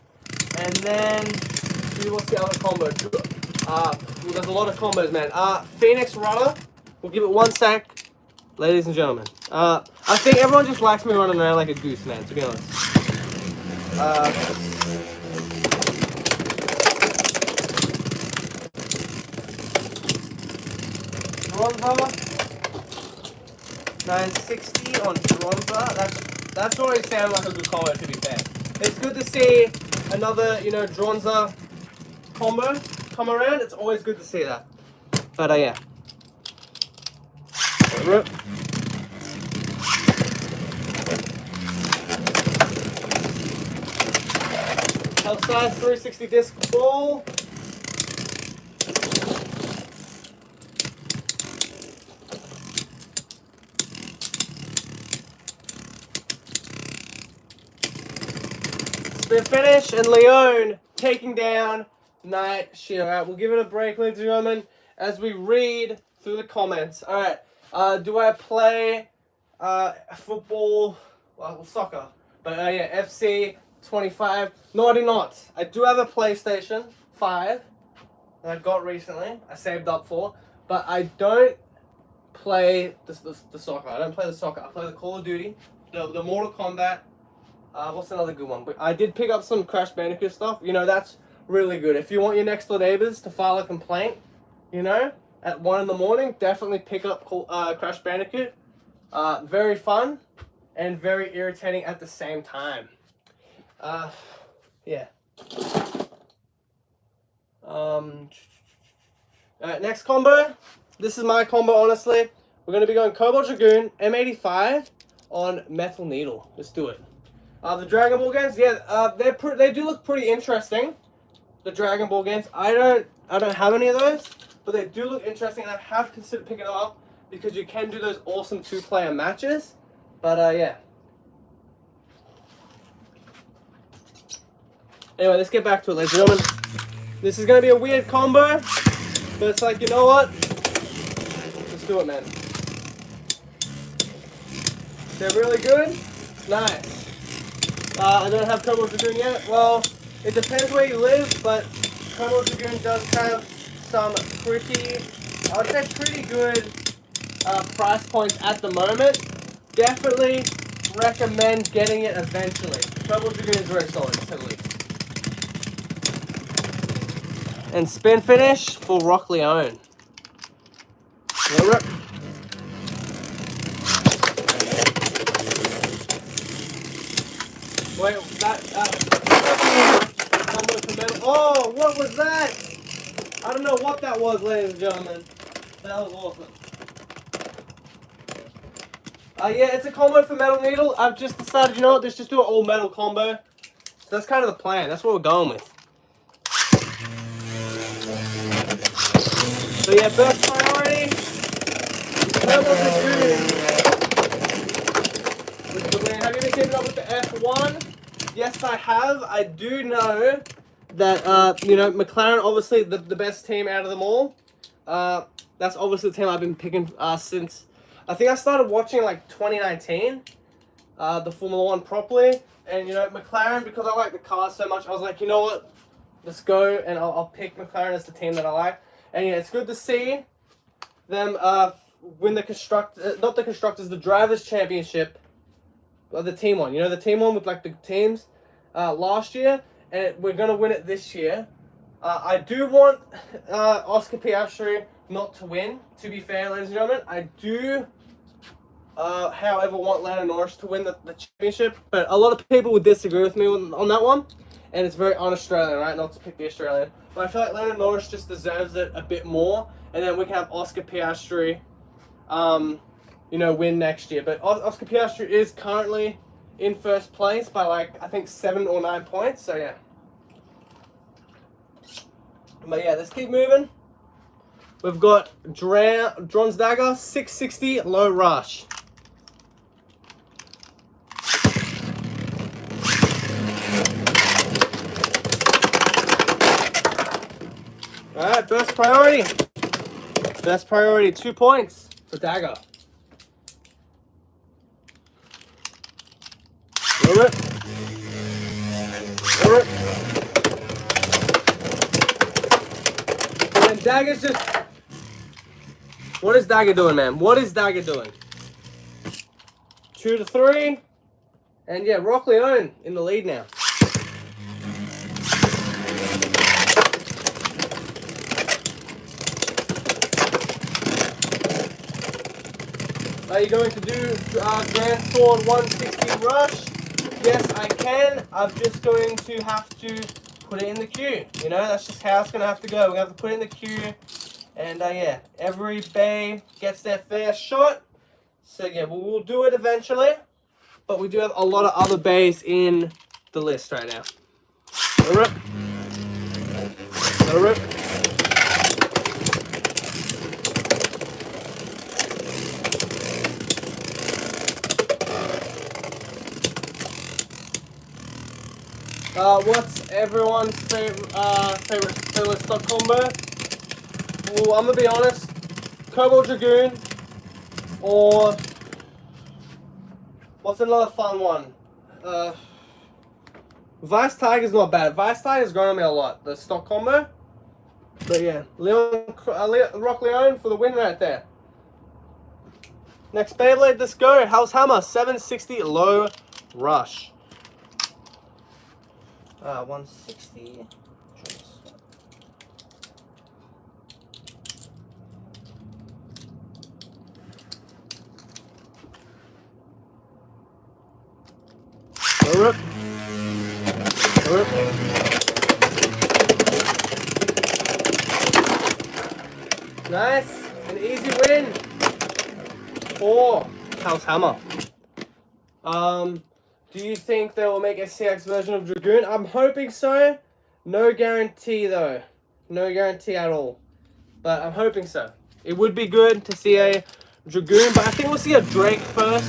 And then, what's the other combo? Well, there's a lot of combos, man. Phoenix Rudder. We'll give it 1 sec, ladies and gentlemen. I think everyone just likes me running around like a goose, man, to be honest. Bronzer. 960 on Bronzer. That's already sounding like a good combo, to be fair. It's good to see another, you know, Bronzer combo come around. It's always good to see that. But yeah. Rip. Health size 360 disc ball. Spin finish and Leone taking down Night Shield. Alright, we'll give it a break, ladies and gentlemen, as we read through the comments. Alright, do I play football, well, soccer? But yeah, FC 25. No, I do not. I do have a PlayStation 5 that I got recently. I saved up for, but I don't play the soccer. I don't play the soccer. I play the Call of Duty, the Mortal Kombat. What's another good one? But I did pick up some Crash Bandicoot stuff. You know, that's really good. If you want your next door neighbors to file a complaint, you know, at 1 in the morning, definitely pick up Crash Bandicoot. Very fun and very irritating at the same time. Yeah. Alright, next combo. This is my combo, honestly. We're going to be going Cobalt Dragoon, M85 on Metal Needle. Let's do it. The Dragon Ball games, yeah, they do look pretty interesting. The Dragon Ball games, I don't have any of those, but they do look interesting, and I have considered picking them up because you can do those awesome 2-player matches. But yeah. Anyway, let's get back to it, ladies and gentlemen. This is gonna be a weird combo, but it's like, you know what? Let's do it, man. They're really good. Nice. I don't have Cobalt Dragoon yet. Well, it depends where you live, but Cobalt Dragoon does have some pretty, I would say pretty good price points at the moment. Definitely recommend getting it eventually. Cobalt Dragoon is very solid, to say the least. And spin finish for Rock Leone. Wait, combo for metal. Oh, what was that? I don't know what that was, ladies and gentlemen. That was awesome. Yeah, it's a combo for metal needle. I've just decided, you know what, let's just do an all metal combo. So that's kind of the plan. That's what we're going with. So yeah, first priority, Purple Dragoon. Have you been keeping up with the F1? Yes, I have. I do know that, you know, McLaren, obviously the best team out of them all. That's obviously the team I've been picking since, I think I started watching like 2019, the Formula 1 properly. And, you know, McLaren, because I like the cars so much, I was like, you know what, let's go and I'll pick McLaren as the team that I like. And yeah, it's good to see them win the the Drivers' Championship. The team one, you know, the team one with like the teams last year, and we're gonna win it this year. I do want Oscar Piastri not to win. To be fair, ladies and gentlemen, I do, however, want Lando Norris to win the championship. But a lot of people would disagree with me on that one, and it's very un-Australian, right? Not to pick the Australian, but I feel like Lando Norris just deserves it a bit more, and then we can have Oscar Piastri, you know, win next year. But Oscar Piastri is currently in first place by like, I think 7 or 9 points. So yeah. But yeah, let's keep moving. We've got Dron's Dagger 660 low rush. Alright, best priority. Best priority, 2 points for Dagger. Rip. Rip. And Dagger's just... What is Dagger doing, man? What is Dagger doing? 2 to 3. And yeah, Rock Leone in the lead now. Are you going to do Grand Sword 160 Rush? Yes, I can. I'm just going to have to put it in the queue. You know, that's just how it's going to have to go. We're going to have to put it in the queue. And yeah, every bay gets their fair shot. So yeah, we'll do it eventually. But we do have a lot of other bays in the list right now. Rip. Rip. What's everyone's favorite stock combo? Well, I'm gonna be honest, Cobalt Dragoon, or what's another fun one? Vice Tiger's not bad. Vice Tiger's grown on me a lot, the stock combo. But yeah, Rock Leone for the win right there. Next Beyblade, let's go. House Hammer 760 low rush. 160. Rip. Rip. Nice. An easy win for House Hammer. Do you think they will make a CX version of Dragoon? I'm hoping so. No guarantee though. No guarantee at all. But I'm hoping so. It would be good to see a Dragoon, but I think we'll see a Drake first.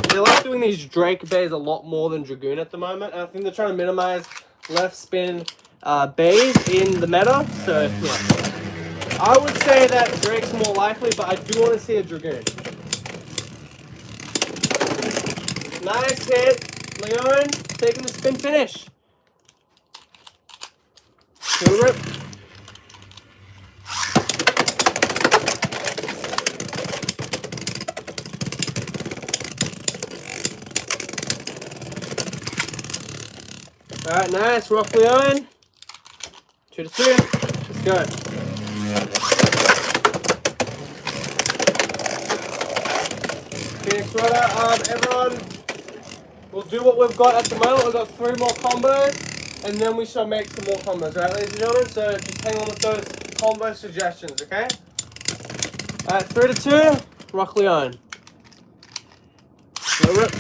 They like doing these Drake bays a lot more than Dragoon at the moment. And I think they're trying to minimize left spin bays in the meta. So yeah. I would say that Drake's more likely, but I do want to see a Dragoon. Nice hit. Leone taking the spin finish. Good rip. Alright, nice. Rock Leone. 2 to 2. Let's go. Phoenix Rider. Everyone, we'll do what we've got at the moment. We've got 3 more combos, and then we shall make some more combos, right, ladies and gentlemen? So just hang on with those combo suggestions, okay? Alright, 3 to 2, rock Leone. Rip.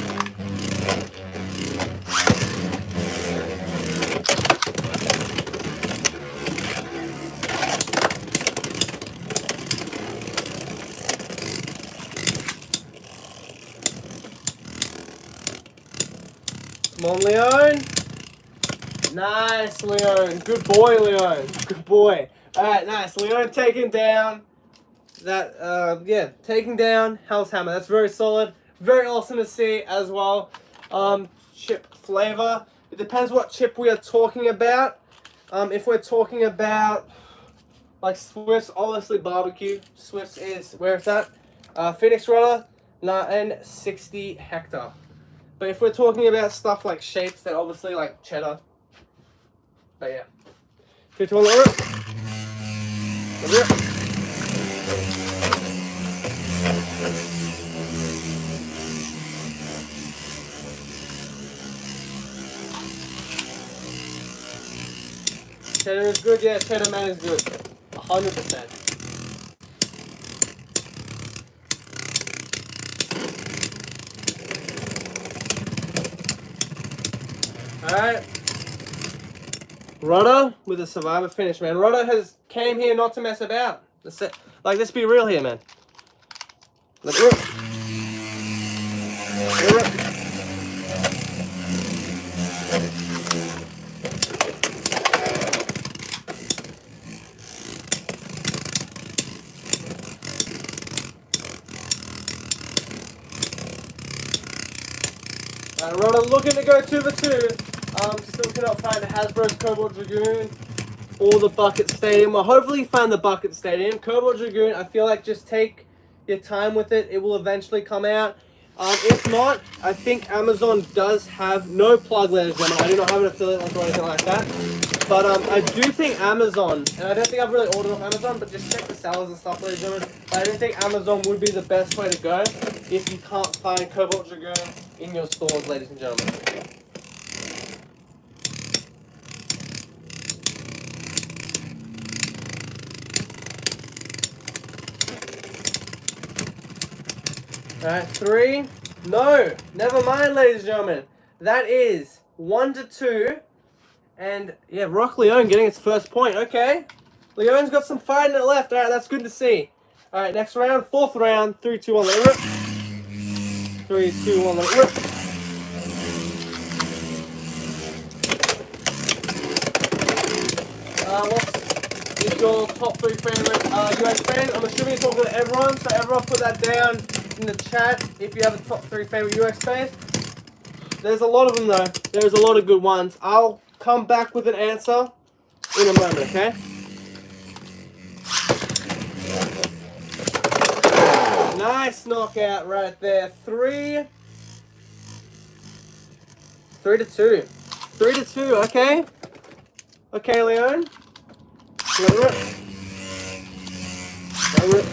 Come on, Leone. Nice, Leone. Good boy, Leone. Good boy. Alright, nice. Leone taking down that, taking down Hell's Hammer. That's very solid. Very awesome to see as well. Chip flavor. It depends what chip we are talking about. If we're talking about like Swiss, obviously barbecue. Swiss is where it's at. Phoenix Rider, 960 hectare. But if we're talking about stuff like shapes, then obviously like cheddar. But yeah. 51 over. Cheddar is good, yeah, cheddar man is good. 100%. Alright. Rodder with a survivor finish, man. Rodder has came here not to mess about. Let's be real here, man. Let's rip. Rodder looking to go 2 for 2. Still cannot find the Hasbro's Cobalt Dragoon or the Bucket Stadium. Well, hopefully you find the Bucket Stadium. Cobalt Dragoon, I feel like just take your time with it. It will eventually come out. If not, I think Amazon does have no plug, ladies and gentlemen. I do not have an affiliate link or anything like that. But I do think Amazon, and I don't think I've really ordered off Amazon, but just check the sellers and stuff, ladies and gentlemen. I don't think Amazon would be the best way to go if you can't find Cobalt Dragoon in your stores, ladies and gentlemen. Alright, 3. No, never mind, ladies and gentlemen. That is 1 to 2. And yeah, Rock Leone getting its first point. Okay. Leone's got some fight in it left. Alright, that's good to see. Alright, next round, 4th round. 3, 2, 1, let it rip. 3, 2, 1, let it rip. What is your top 3 favorite US fans? I'm assuming you're talking to everyone, so everyone put that down in the chat if you have a top 3 favorite US fans. There's a lot of them though. There's a lot of good ones. I'll come back with an answer in a moment, okay? Nice knockout right there. 3 to 2. 3 to 2, okay? Okay, Leone. Let it rip. Let it rip.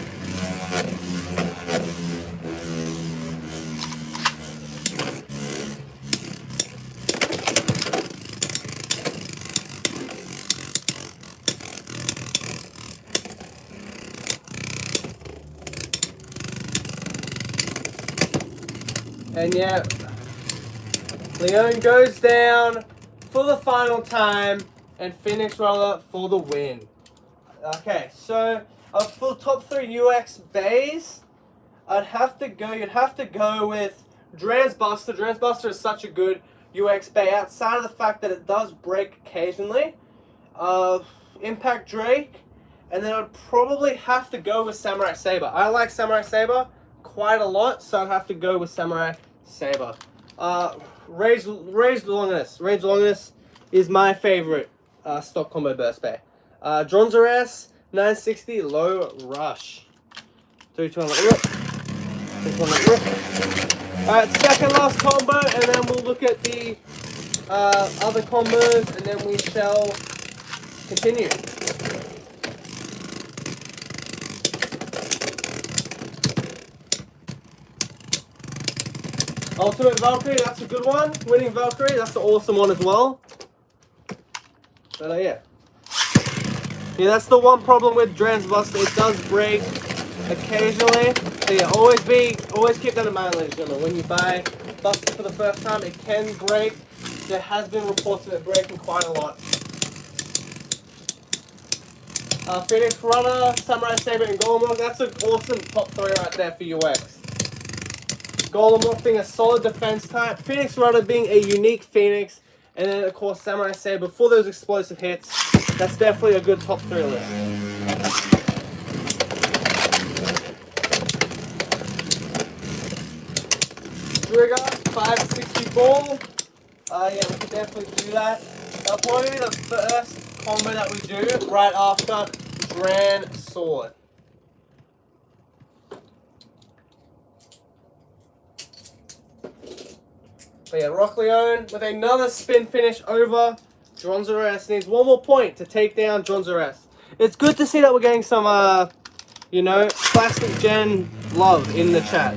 And yeah, Leone goes down for the final time, and Phoenix Rider for the win. Okay, so for the top 3 UX bays, you'd have to go with Dran's Buster. Dran's Buster is such a good UX bay, outside of the fact that it does break occasionally. Impact Drake, and then I'd probably have to go with Samurai Saber. I like Samurai Saber quite a lot, so I'd have to go with Samurai Saber. Rage Longinus. Rage Longinus is my favorite stock combo burst bay. Dronzores, 960 low rush. 3, 2, 1, let it rip. 3, 2, 1, let it rip. Alright, second last combo, and then we'll look at the other combos, and then we shall continue. Ultimate Valkyrie, that's a good one. Winning Valkyrie, that's an awesome one as well. But yeah. Yeah, that's the one problem with Dran's Buster. It does break occasionally. So yeah, always keep that in mind, ladies and gentlemen. When you buy Buster for the first time, it can break. There has been reports of it breaking quite a lot. Phoenix Runner, Samurai Saber, and Golem. That's an awesome top 3 right there for UX. Golem being a solid defense type, Phoenix Runner being a unique Phoenix, and then of course Samurai Saber for those explosive hits. That's definitely a good top 3 list. Trigger, 560 ball. Yeah, we can definitely do that. That'll probably be the first combo that we do right after Gran Sword. But yeah, Rock Leone with another spin finish over Dronzores. Needs one more point to take down Dronzores. It's good to see that we're getting some, you know, Plastic Gen love in the chat.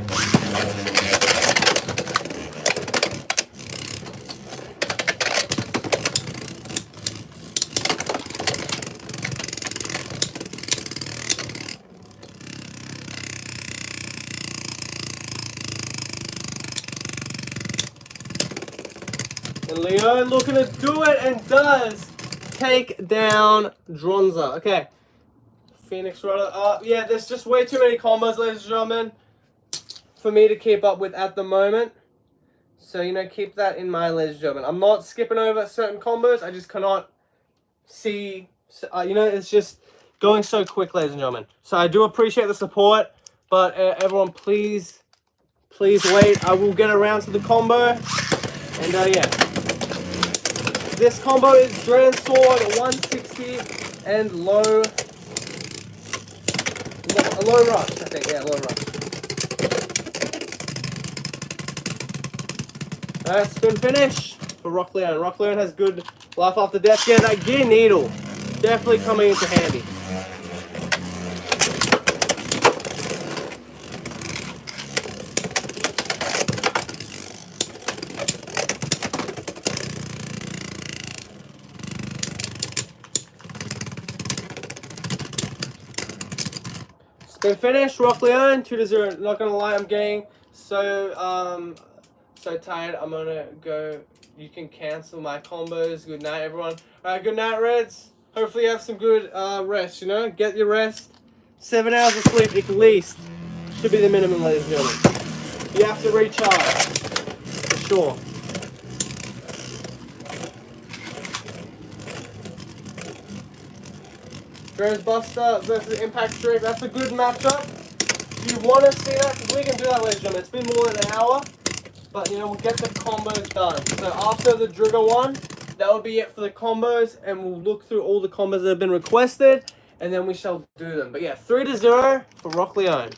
And Leone looking to do it and does take down Dronza. Okay. Phoenix Runner. Yeah, there's just way too many combos, ladies and gentlemen, for me to keep up with at the moment. So, you know, keep that in mind, ladies and gentlemen. I'm not skipping over certain combos. I just cannot see, you know, it's just going so quick, ladies and gentlemen. So I do appreciate the support, but everyone, please wait. I will get around to the combo. And, yeah. This combo is Dran Sword, 160, and low rush, I think. Yeah, low rush. Alright, spin finish for Rock Leone. Rock Leone has good life after death. Yeah, that gear needle definitely coming into handy. Spin finish, Rock Leone, 2-0. Not gonna lie, I'm getting so tired. I'm gonna go. You can cancel my combos. Good night, everyone. Alright, good night, Reds. Hopefully you have some good rest, you know? Get your rest. 7 hours of sleep at least. Should be the minimum, ladies and gentlemen. You have to recharge. For sure. Drones Buster versus Impact Drake. That's a good matchup. Do you want to see that? Because we can do that, ladies and gentlemen. It's been more than an hour. But, you know, we'll get the combos done. So after the Drigger one, that will be it for the combos. And we'll look through all the combos that have been requested. And then we shall do them. But yeah, 3-0 for Rock Leone.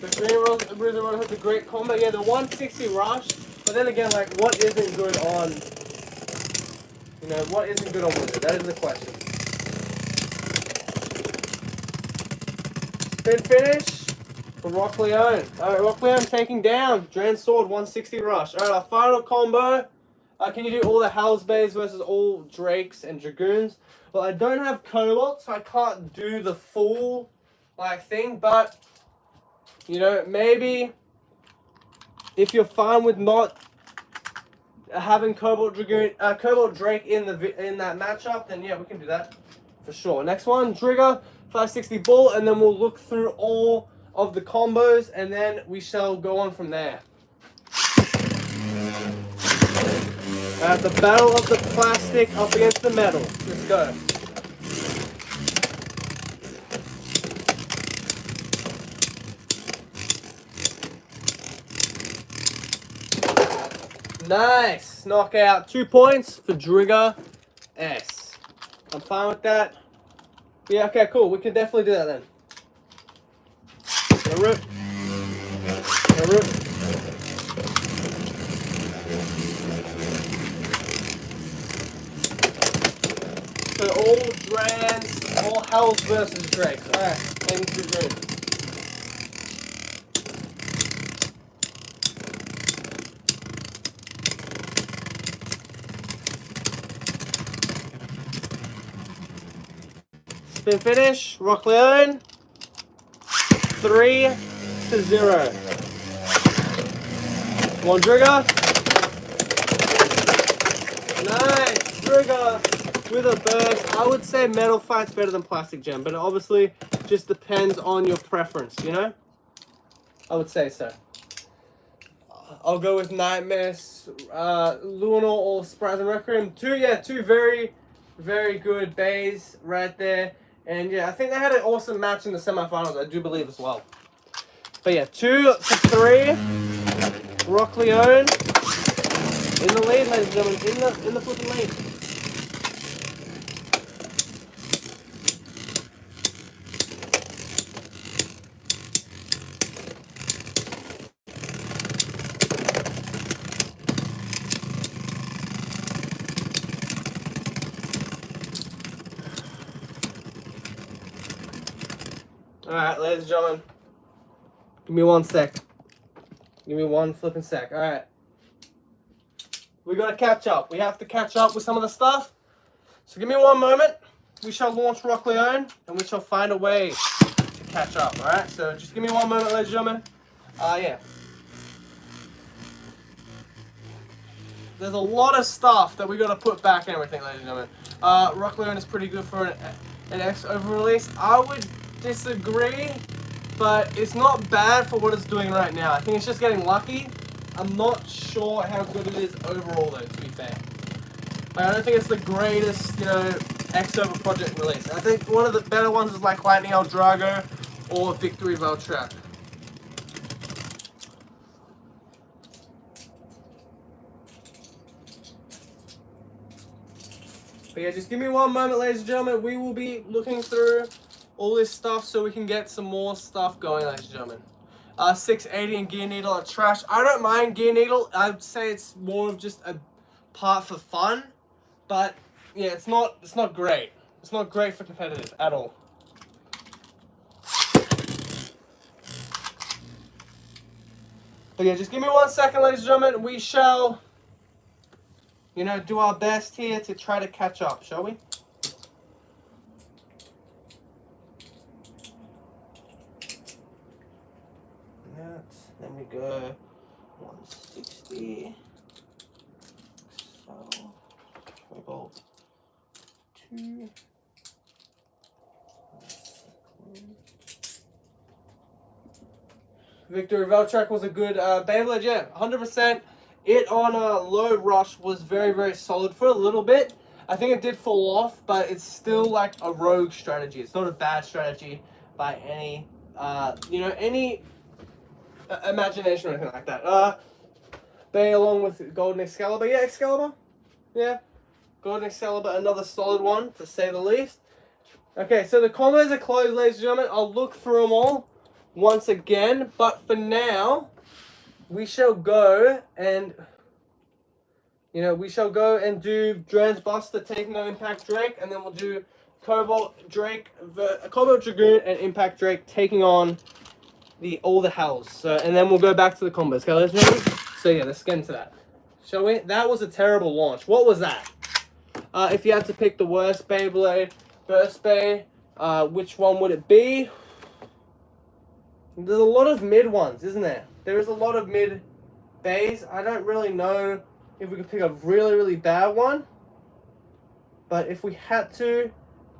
The Bruiser Road has a great combo. Yeah, the 160 rush. But then again, like, what isn't good on... You know, what isn't good on Wizard? That is the question. Spin finish for Rock Leone. Alright, Rock Leone taking down Dran Sword 160 rush. Alright, our final combo. Can you do all the Hell's Bays versus all Drakes and Dragoons? Well, I don't have Cobalt, so I can't do the full, like, thing. But, you know, maybe if you're fine with not having Cobalt Dragoon, Cobalt Drake in that matchup, then yeah, we can do that for sure. Next one, Trigger, 560 ball, and then we'll look through all of the combos, and then we shall go on from there. The battle of the plastic up against the metal. Let's go. Nice. Knockout. 2 points for Drigger S. I'm fine with that. Yeah, okay, cool. We can definitely do that then. Gonna rip. Gonna rip. So all Drans, all Hells versus Drakes. Alright, into the room. Spin finish, Rock Leone. 3-0. One trigger. Nice trigger with a burst. I would say metal fight's better than plastic gem, but it obviously just depends on your preference, you know? I would say so. I'll go with Nightmares, LEONE or Surprise and Requiem. Two very, very good bays right there. And yeah, I think they had an awesome match in the semifinals, I do believe as well. But yeah, 2-3. Rock Leone in the lead, ladies and gentlemen, in the flipping lead. Alright, ladies and gentlemen. Give me 1 sec. Give me 1 flipping sec. Alright. We gotta catch up. We have to catch up with some of the stuff. So give me 1 moment. We shall launch Rock Leone and we shall find a way to catch up. Alright? So just give me 1 moment, ladies and gentlemen. Yeah. There's a lot of stuff that we gotta put back and everything, ladies and gentlemen. Rock Leone is pretty good for an X over release. I would disagree, but it's not bad for what it's doing right now. I think it's just getting lucky. I'm not sure how good it is overall, though, to be fair. I don't think it's the greatest, you know, X over project release. I think one of the better ones is like Lightning El Drago or Victory Valtrap. But yeah, just give me 1 moment, ladies and gentlemen. We will be looking through all this stuff so we can get some more stuff going, ladies and gentlemen. 680 and Gear Needle are trash. I don't mind Gear Needle. I'd say it's more of just a part for fun. But yeah, it's not great. It's not great for competitive at all. But yeah, just give me 1 second, ladies and gentlemen. We shall, you know, do our best here to try to catch up, shall we? Then we go 160. So we go 2. Victory Valtrap was a good Beyblade, yeah, 100%. It on Low Rush was very, very solid for a little bit. I think it did fall off, but it's still like a rogue strategy. It's not a bad strategy by any, you know, any imagination or anything like that. Bay along with Golden Excalibur. Yeah, Excalibur. Yeah. Golden Excalibur, another solid one, to say the least. Okay, so the combos are closed, ladies and gentlemen. I'll look through them all once again. But for now, we shall go and, you know, we shall go and do Drans Buster taking on Impact Drake. And then we'll do Cobalt Dragoon and Impact Drake taking on all the Hells. So, and then we'll go back to the combos. Okay, ladies and gentlemen? So yeah, let's get into that. Shall we? That was a terrible launch. What was that? If you had to pick the worst Beyblade, Burst Bay, which one would it be? There's a lot of mid ones, isn't there? There is a lot of mid bays. I don't really know if we could pick a really, really bad one. But if we had to,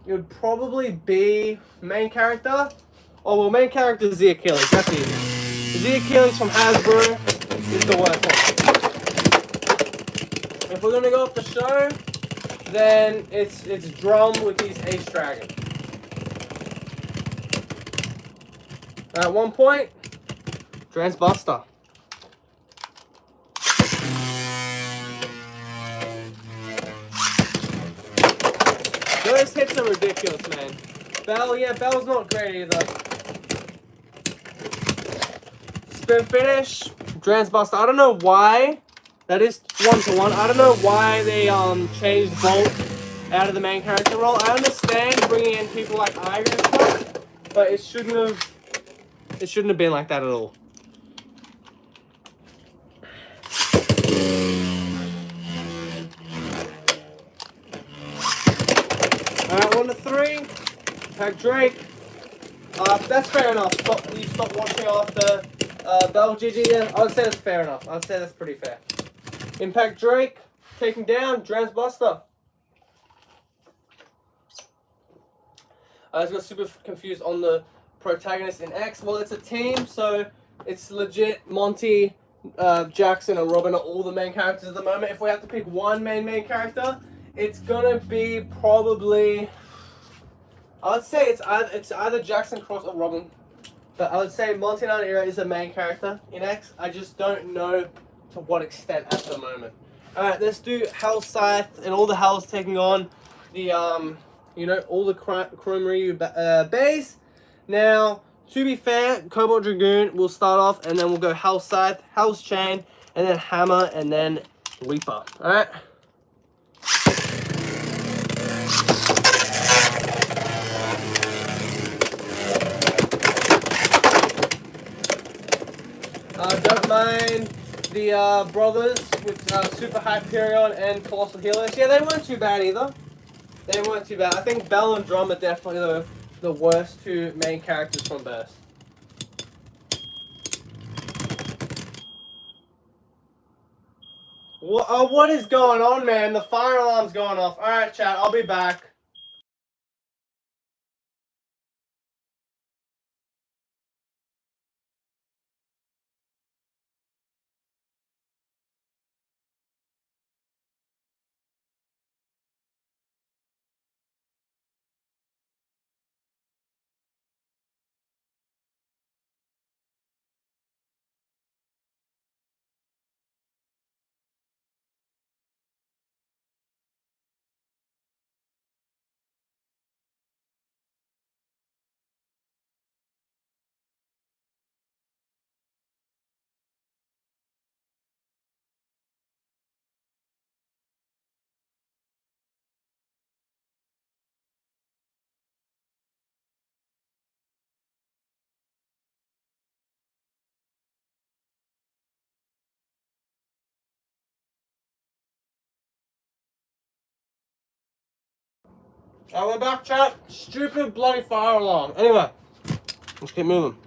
it would probably be main character. Oh, well, main character is the Achilles. That's easy. The Achilles from Hasbro is the worst one. If we're going to go off the show, then it's Drum with his Ace Dragon. At 1 point, Drans Buster. Those hits are ridiculous, man. Bell, yeah, Bell's not great either. Spin finish, Drans Buster. I don't know why. That is 1-to-1. I don't know why they changed Bolt out of the main character role. I understand bringing in people like Iger and stuff, but it shouldn't have been like that at all. Alright, 1 to 3. Pack Drake. That's fair enough. You stop watching after Bell GG. Yeah, I would say that's fair enough. I would say that's pretty fair. Impact Drake. Taking down Drance Buster. I just got super confused on the protagonist in X. Well, it's a team, so it's legit Monty, Jackson, and Robin are all the main characters at the moment. If we have to pick one main character, it's gonna be probably... I would say it's either Jackson, Cross, or Robin. But I would say Monty Era is the main character in X. I just don't know to what extent at the moment. Alright, let's do Hell Scythe and all the Hells taking on the, all the Chrome Ryu bays. Now, to be fair, Cobalt Dragoon will start off, and then we'll go Hell Scythe, Hell's Chain, and then Hammer, and then Reaper. Alright? Don't mind the brothers with Super Hyperion and Colossal Helios. Yeah, they weren't too bad either. They weren't too bad. I think Bell and Drum are definitely the worst two main characters from Burst. What is going on, man? The fire alarm's going off. Alright, chat, I'll be back. We're back, chat. Stupid bloody fire alarm. Anyway, let's keep moving.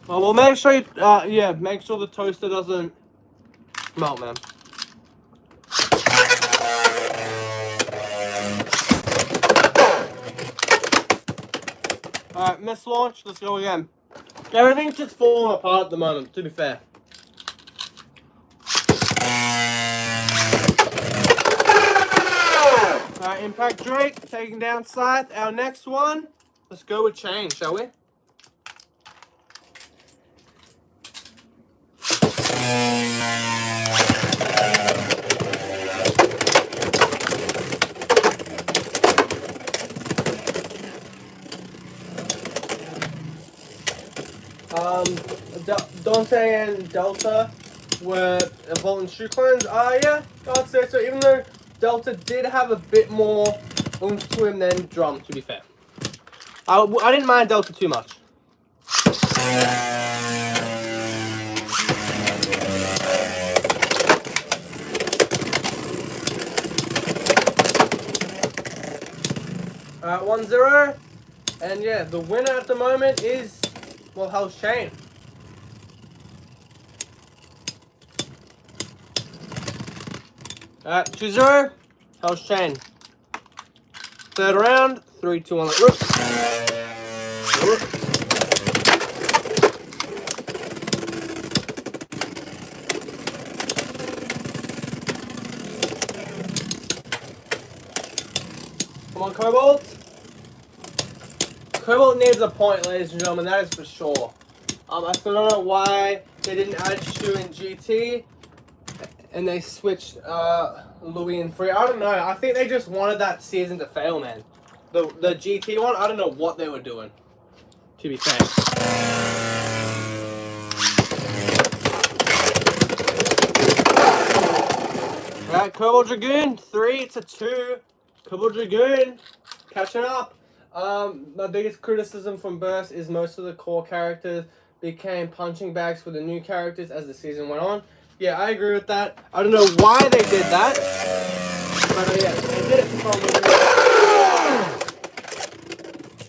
Well, we'll make sure make sure the toaster doesn't melt, man. Alright, miss launch, let's go again. Everything's just falling apart at the moment, to be fair. Alright, Impact Drake, taking down Scythe. Our next one, let's go with Chain, shall we? Dante and Delta were Volt and Shoe clones. Yeah, I'd say so. Even though Delta did have a bit more oomph to him than Drum, to be fair. I didn't mind Delta too much. Alright, 1-0. And yeah, the winner at the moment is, well, Hell's Chain. Alright, 2-0. Hell's Chain. Third round. 3-2 on the rook. Come on, Cobalt. Cobalt needs a point, ladies and gentlemen, that is for sure. I still don't know why they didn't add Shu in GT and they switched Louis in free. I don't know. I think they just wanted that season to fail, man. The GT one, I don't know what they were doing, to be fair. Alright, Cobalt Dragoon, 3-2. Cobalt Dragoon, catching up. My biggest criticism from Burst is most of the core characters became punching bags for the new characters as the season went on. Yeah, I agree with that. I don't know why they did that, but yeah, they did it for some reason.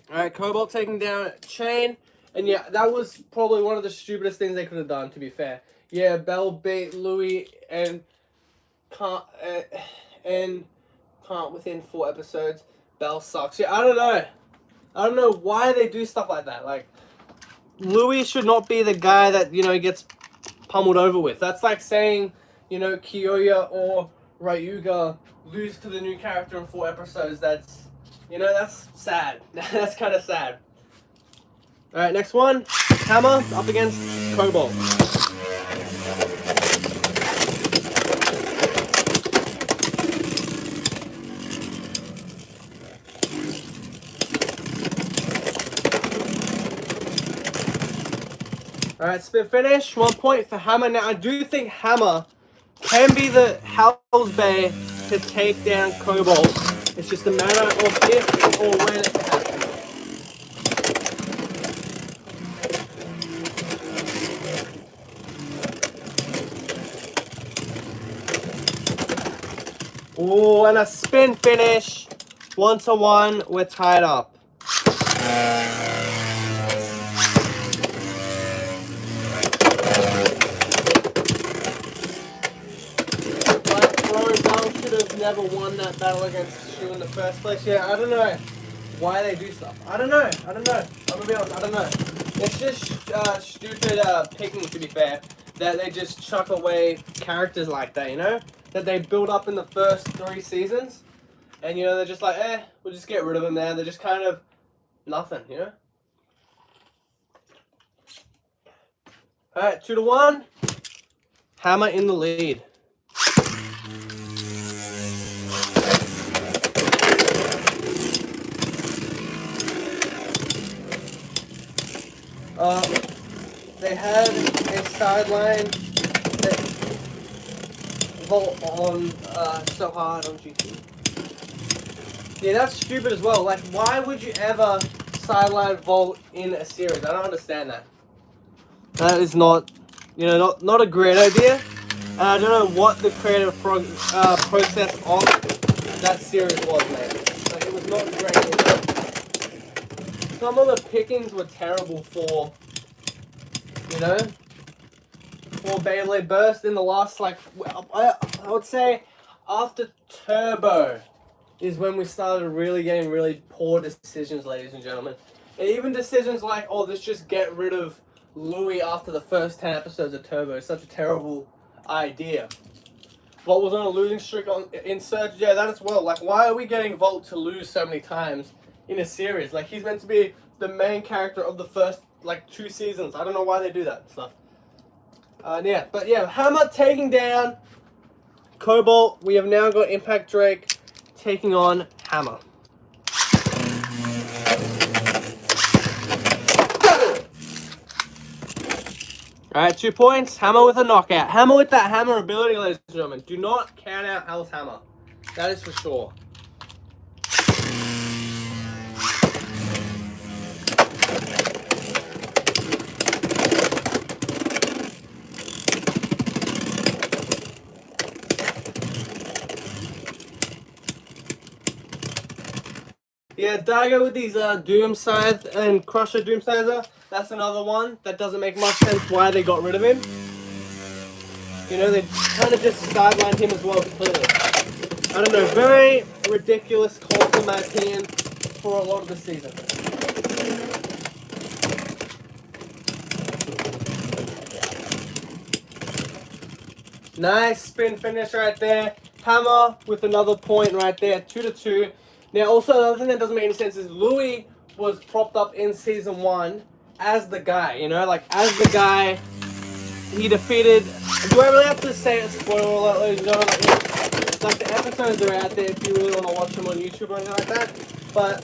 Alright, Cobalt taking down Chain, and yeah, that was probably one of the stupidest things they could have done, to be fair. Yeah, Bell beat Louis and can't within 4 episodes. Bell sucks. Yeah, I don't know why they do stuff like that. Like, Louis should not be the guy that, you know, gets pummeled over with. That's like saying, you know, Kyoya or Ryuga lose to the new character in 4 episodes. That's, you know, that's sad. That's kind of sad. Alright, next one. Hammer up against Cobalt. Alright, spin finish. 1 point for Hammer. Now, I do think Hammer can be the Hell's Bay to take down Cobalt. It's just a matter of if or when it can happen. Oh, and a spin finish. 1-1. We're tied up. Never won that battle against Shu in the first place. Yeah, I don't know why they do stuff. I don't know. I'm gonna be honest, I don't know. It's just stupid picking, to be fair, that they just chuck away characters like that, you know? That they build up in the first 3 seasons, and, you know, they're just like, we'll just get rid of them now. They're just kind of nothing, you know? Alright, 2-1. Hammer in the lead. They had a sideline that Volt on so hard on GT. Yeah, that's stupid as well. Like, why would you ever sideline Volt in a series? I don't understand that. That is not, you know, not a great idea. And I don't know what the creative process of that series was, man. Like, it was not great. Some of the pickings were terrible for, you know, for Beyblade Burst in the last, like, I would say after Turbo is when we started really getting really poor decisions, ladies and gentlemen. And even decisions like, oh, let's just get rid of Louis after the first 10 episodes of Turbo is such a terrible idea. Volt was on a losing streak in Surge, yeah, that as well. Like, why are we getting Volt to lose so many times in a series? Like, he's meant to be the main character of the first, like, 2 seasons. I don't know why they do that stuff. Yeah, but yeah, Hammer taking down Cobalt. We have now got Impact Drake taking on Hammer. Alright, 2 points. Hammer with a knockout. Hammer with that hammer ability, ladies and gentlemen. Do not count out Hell's Hammer. That is for sure. Yeah, Daigo with these Doom Scythe and Crusher Doom Scyther. That's another one that doesn't make much sense why they got rid of him. You know, they kind of just sidelined him as well completely. I don't know, very ridiculous call in my opinion for a lot of the season. Nice spin finish right there. Hammer with another point right there, 2-2. Now, also, another thing that doesn't make any sense is Louis was propped up in Season 1 as the guy, you know? Like, as the guy, he defeated... Do I really have to say a spoiler alert, ladies and gentlemen? Like, like the episodes are out there if you really want to watch them on YouTube or anything like that. But,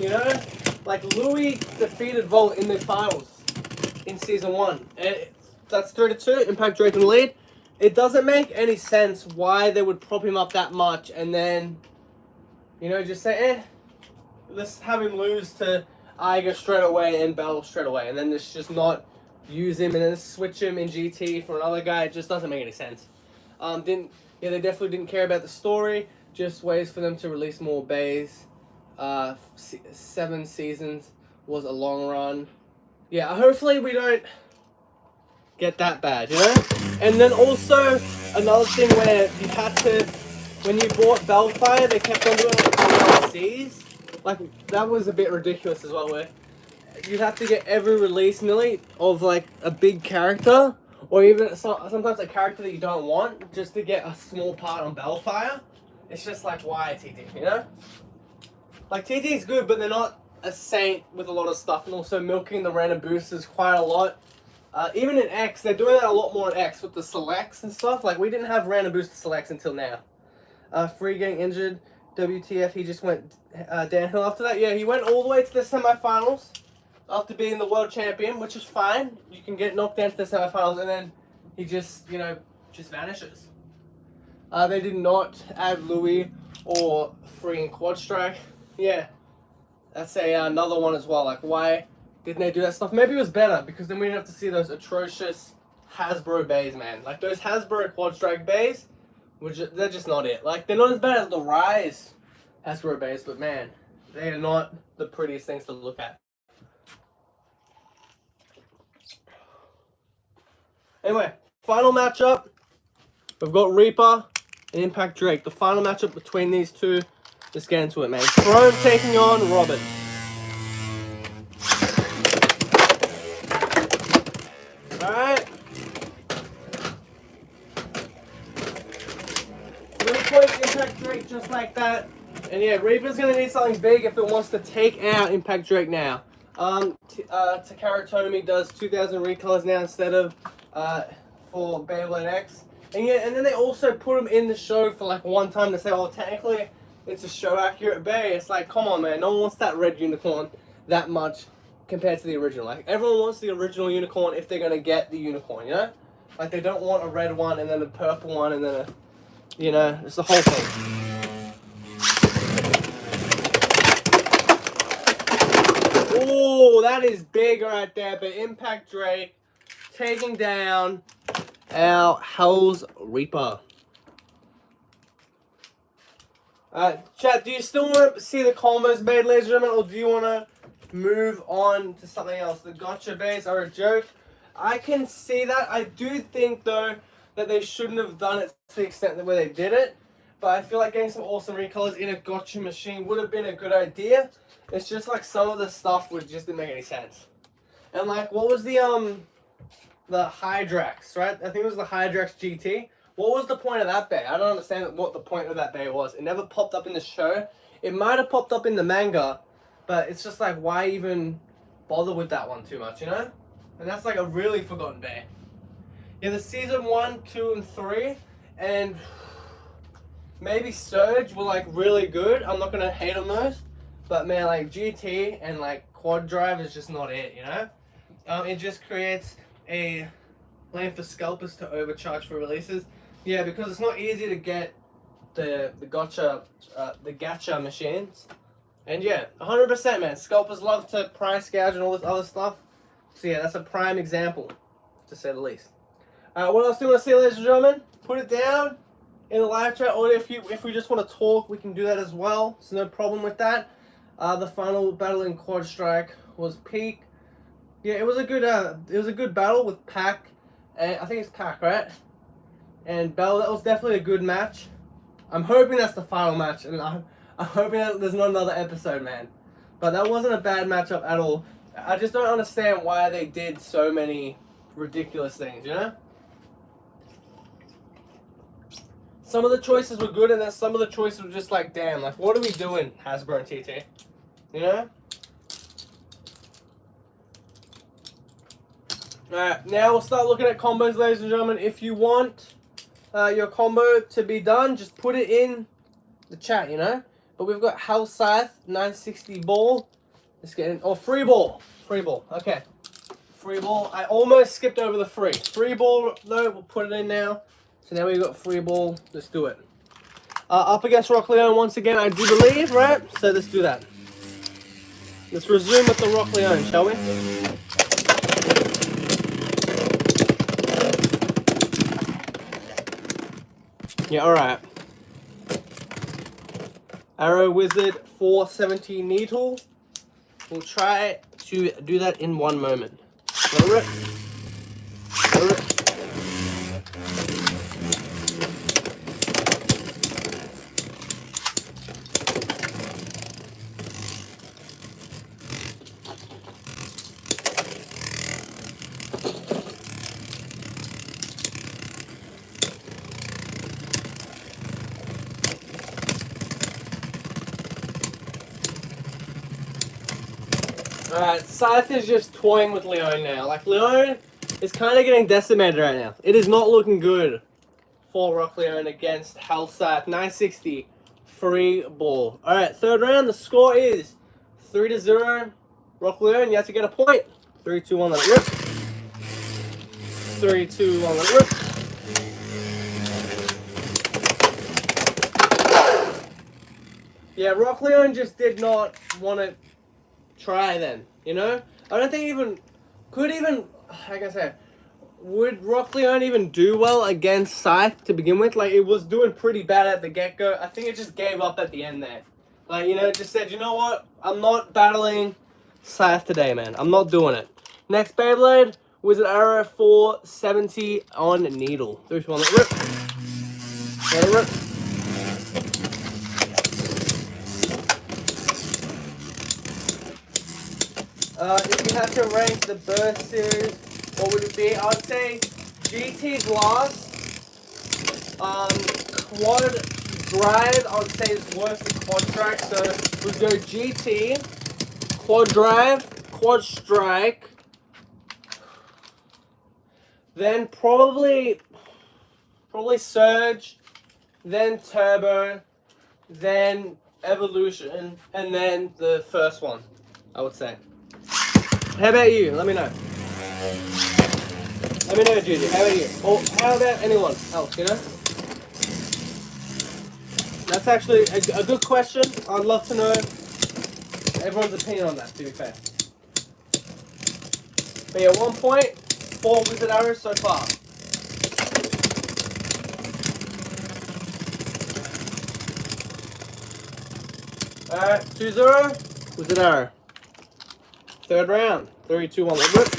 you know, like Louis defeated Volt in the finals in season 1. And that's 3-2, Impact Drake in the lead. It doesn't make any sense why they would prop him up that much and then, you know, just say, let's have him lose to Iger straight away and Bell straight away. And then just not use him and then switch him in GT for another guy. It just doesn't make any sense. They definitely didn't care about the story. Just ways for them to release more bays. 7 seasons was a long run. Yeah, hopefully we don't get that bad, you know? And then also, another thing where you had to, when you bought Bellfire, they kept on doing like DLCs. Like, that was a bit ridiculous as well, where you'd have to get every release nearly of like a big character, or even sometimes a character that you don't want, just to get a small part on Bellfire. It's just like, why TT, you know? Like, TT is good, but they're not a saint with a lot of stuff, and also milking the random boosters quite a lot. Even in X, they're doing that a lot more in X with the selects and stuff. Like, we didn't have random booster selects until now. Free getting injured. WTF, he just went downhill after that. Yeah, he went all the way to the semifinals after being the world champion, which is fine. You can get knocked down to the semifinals, and then he just, you know, just vanishes. They did not add Louis or freaking Quad Strike. Yeah, that's another one as well. Like, why didn't they do that stuff? Maybe it was better, because then we didn't have to see those atrocious Hasbro bays, man. Like, those Hasbro Quad Strike bays, they're just not it. Like, they're not as bad as the Rise Hasbro bays, but man, they are not the prettiest things to look at. Anyway, final matchup. We've got Reaper and Impact Drake. The final matchup between these two. Let's get into it, man. Throne taking on Robin. Alright. 3 points, Impact Drake, just like that. And yeah, Reaper's going to need something big if it wants to take out Impact Drake now. Takara Tomy does 2,000 recolors now instead of for Beyblade X. And yeah, and then they also put him in the show for like one time to say, well, technically it's a show accurate bay. It's like, come on, man, no one wants that red unicorn that much compared to the original. Like, everyone wants the original unicorn if they're gonna get the unicorn, you know? Like, they don't want a red one and then a purple one and then a, you know, it's the whole thing. Oh, that is big right there, but Impact Drake taking down our Hell's Reaper. Chat, do you still want to see the combos made, ladies and gentlemen, or do you want to move on to something else? The gotcha bays are a joke. I can see that. I do think, though, that they shouldn't have done it to the extent that where they did it. But I feel like getting some awesome recolors in a gotcha machine would have been a good idea. It's just like some of the stuff just didn't make any sense. And like, what was the Hydrax, right? I think it was the Hydrax GT. What was the point of that bay? I don't understand what the point of that bay was. It never popped up in the show. It might have popped up in the manga, but it's just like, why even bother with that one too much, you know? And that's like a really forgotten bay. Yeah, the season 1, 2, and 3, and maybe Surge were like really good. I'm not gonna hate on those, but man, like GT and like Quad Drive is just not it, you know? It just creates a lane for scalpers to overcharge for releases. Yeah, because it's not easy to get the gacha machines. And yeah, 100%, man. Scalpers love to price gouge and all this other stuff. So yeah, that's a prime example, to say the least. What else do you want to see, ladies and gentlemen? Put it down in the live chat, or if we just want to talk, we can do that as well. So no problem with that. The final battle in Quad Strike was peak. Yeah, it was a good battle with Pac, and I think it's Pac, right? And Bell. That was definitely a good match. I'm hoping that's the final match, and I'm hoping that there's not another episode, man. But that wasn't a bad matchup at all. I just don't understand why they did so many ridiculous things, you know? Some of the choices were good, and then some of the choices were just like, damn, like, what are we doing, Hasbro and TT? You know? Alright, now we'll start looking at combos, ladies and gentlemen. If you want your combo to be done, just put it in the chat, you know. But we've got House Scythe 960 ball. Let's get in. Oh, free ball. Free ball. Okay. Free ball. I almost skipped over the free. Free ball, though, we'll put it in now. So now we've got free ball. Let's do it. Up against Rock Leone once again, I do believe, right? So let's do that. Let's resume with the Rock Leone, shall we? Yeah, alright. Arrow Wizard 470 Needle. We'll try to do that in one moment. Let it rip. Let it rip. Alright, Scythe is just toying with Leone now. Like, Leone is kind of getting decimated right now. It is not looking good for Rock Leone against House Scythe. 960, free ball. Alright, third round, the score is 3-0. Rock Leone, you have to get a point. 3, 2, 1, let it rip. 3, 2, 1, let it rip. Yeah, Rock Leone just did not want to try then, you know? I don't think how can I say, would Rock Leone even do well against Scythe to begin with? Like, it was doing pretty bad at the get-go. I think it just gave up at the end there. Like, you know, it just said, you know what? I'm not battling Scythe today, man. I'm not doing it. Next Beyblade, Wizard Arrow 470 on Needle. 3, 2, 1, let it rip. Let it rip. If you had to rank the burst series, what would it be? I would say GT's last. Quad Drive, I would say, is worse than Quad Strike. So we'd go GT, Quad Drive, Quad Strike, then probably Surge, then Turbo, then Evolution, and then the first one, I would say. How about you? Let me know. Let me know, Judy. How about you? Or how about anyone else, you know? That's actually a good question. I'd love to know everyone's opinion on that, to be fair. But yeah, 1 point, 4 Wizard Arrows so far. Alright, 2-0, Wizard Arrow. Third round. 3, 2, 1, let rip. 3,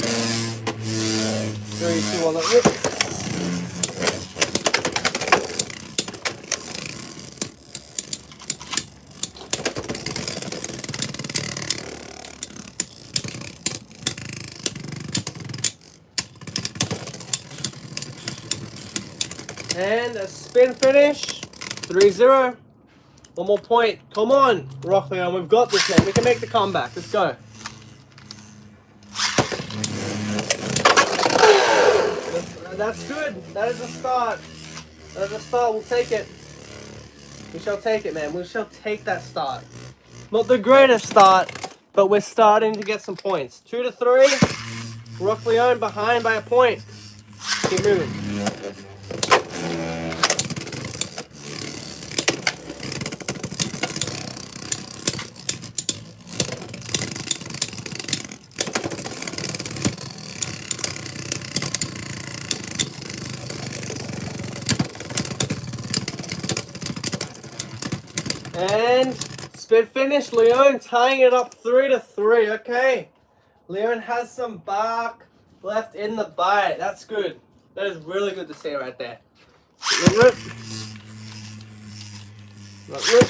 2, 1, let rip. And a spin finish. 3-0. 1 more point. Come on, Rock Leone. We've got this, man. We can make the comeback. Let's go. That's good. That is a start. That is a start. We'll take it. We shall take it, man. We shall take that start. Not the greatest start, but we're starting to get some points. 2-3. Rock Leone behind by a point. Keep moving. And spin finish, Leone tying it up 3-3. Okay, Leone has some bark left in the bite. That's good. That is really good to see right there. Rip. Rip.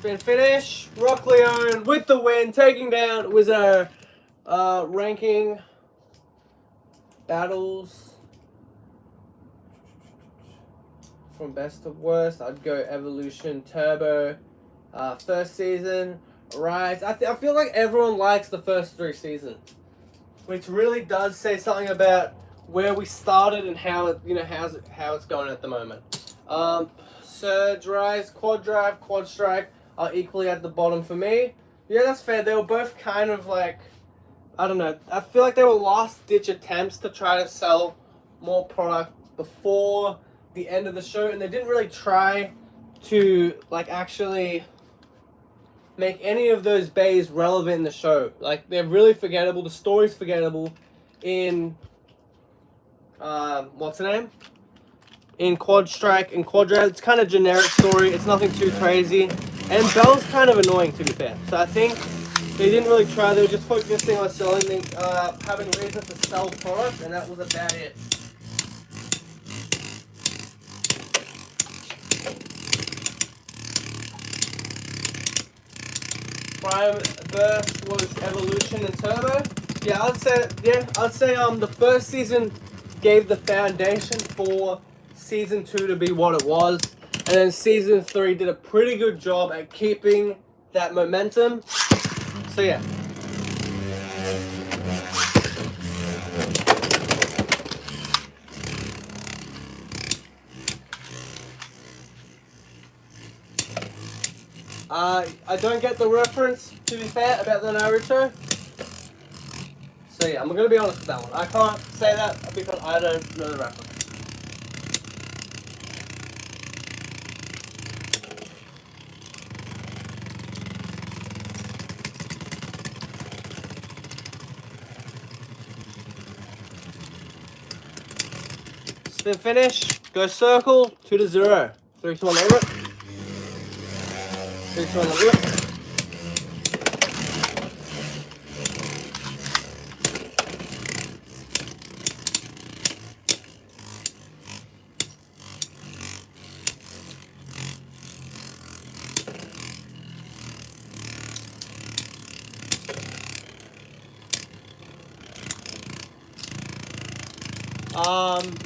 Spin finish. Rock Leone with the win, taking down Wizzo. Ranking battles from best to worst. I'd go Evolution, Turbo, first season, Rise. I feel like everyone likes the first 3 seasons, which really does say something about where we started and how it, how it's going at the moment. Surge, Rise, Quad Drive, Quad Strike are equally at the bottom for me. Yeah, that's fair. They were both kind of like, I don't know. I feel like they were last-ditch attempts to try to sell more product before the end of the show, and they didn't really try to like actually make any of those bays relevant in the show. Like, they're really forgettable. The story's forgettable in what's the name? In Quad Strike and Quad Drive. It's kind of generic story. It's nothing too crazy. And Bell's kind of annoying, to be fair. So I think they didn't really try. They were just focusing on selling, having reasons to sell product, and that was about it. Prime Burst was Evolution and Turbo. Yeah, I'd say the first season gave the foundation for season 2 to be what it was, and then season 3 did a pretty good job at keeping that momentum. So yeah. I don't get the reference, to be fair, about the Naruto. So yeah, I'm gonna be honest with that one. I can't say that because I don't know the reference. Spin finish, go circle, 2-0. 3, 2, 1, over it. 3, 2, 1, over it.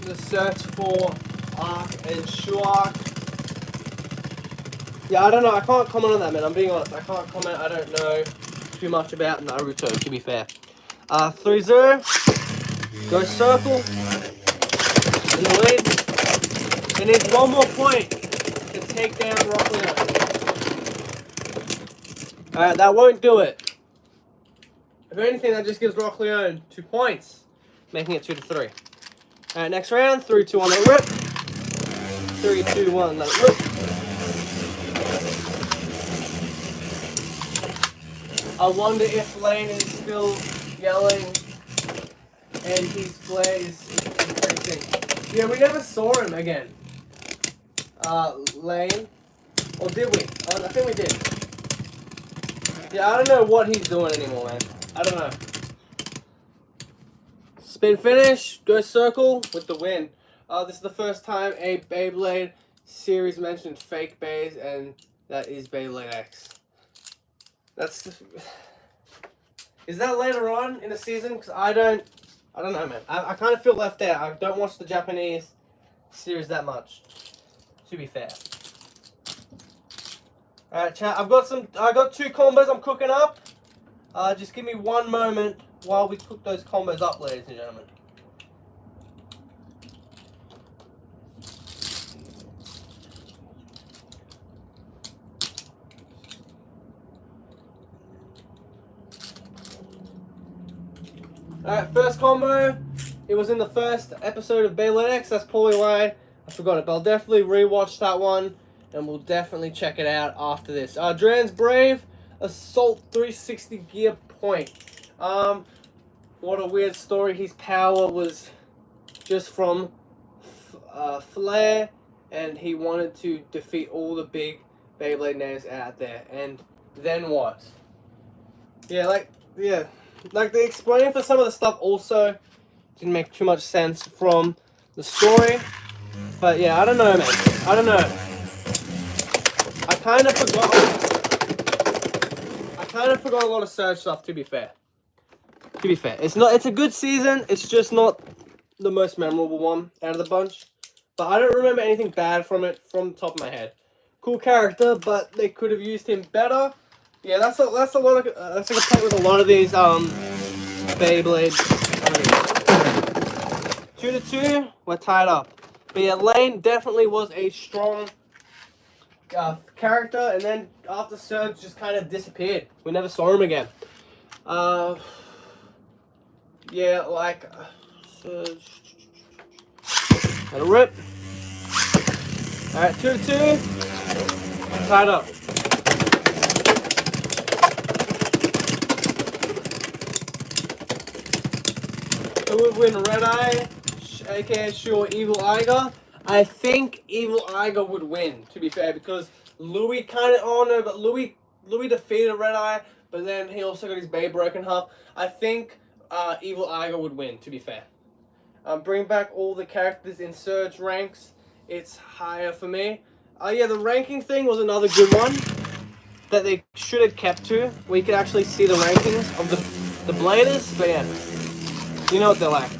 The search for Arc and Shuark. Yeah, I don't know. I can't comment on that, man. I'm being honest. I can't comment. I don't know too much about Naruto, to be fair. 3-0. Go circle. In the lead. It needs one more point to take down Rock Leone. Alright, that won't do it. If anything, that just gives Rock Leone 2 points, making it 2-3. Alright, next round. 3, 2, 1, let it rip. 3, 2, 1, let it rip. I wonder if Lane is still yelling and his flare is increasing. Yeah, we never saw him again. Lane. Or did we? I think we did. Yeah, I don't know what he's doing anymore, man. I don't know. Spin finish, go circle with the win. This is the first time a Beyblade series mentioned fake bays, and that is Beyblade X. Is that later on in the season? Because I don't know, man. I kind of feel left out. I don't watch the Japanese series that much, to be fair. Alright, chat. I got 2 combos I'm cooking up. Just give me one moment while we cook those combos up, ladies and gentlemen. Alright, first combo. It was in the first episode of Beyblade X. That's probably why I forgot it. But I'll definitely rewatch that one, and we'll definitely check it out after this. Dran's Brave, Assault 360 gear point. What a weird story. His power was just from Flare, and he wanted to defeat all the big Beyblade names out there. And then what? Like they explained for some of the stuff also didn't make too much sense from the story. But yeah, I don't know, man. I don't know. I kind of forgot kind of forgot a lot of Surge stuff, to be fair. It's a good season. It's just not the most memorable one out of the bunch. But I don't remember anything bad from it from the top of my head. Cool character, but they could have used him better. Yeah, that's a lot of that's a complaint with a lot of these Beyblade. 2-2, we're tied up. But yeah, Lane definitely was a strong character, and then after Surge just kind of disappeared. We never saw him again. Yeah, like Surge. Let it rip. Alright, 2-2. Tied up. Who would win, Red Eye, aka Sure Evil Iger? I think Evil Iger would win, to be fair, because Louis kind of, oh no, but Louis defeated Red Eye, but then he also got his Bay broken half. I think Evil Iger would win, to be fair. Bring back all the characters in Surge ranks. It's higher for me. Yeah, the ranking thing was another good one that they should have kept to. We could actually see the rankings of the Bladers, but yeah, you know what they're like.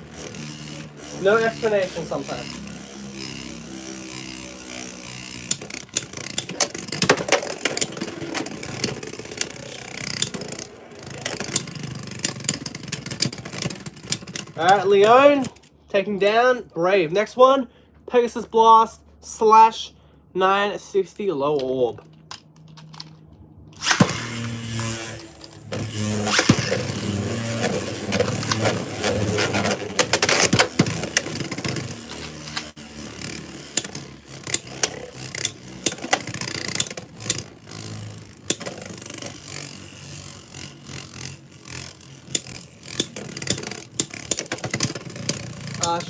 No explanation sometimes. Alright, Leone taking down Brave. Next one, Pegasus Blast / 960 low orb.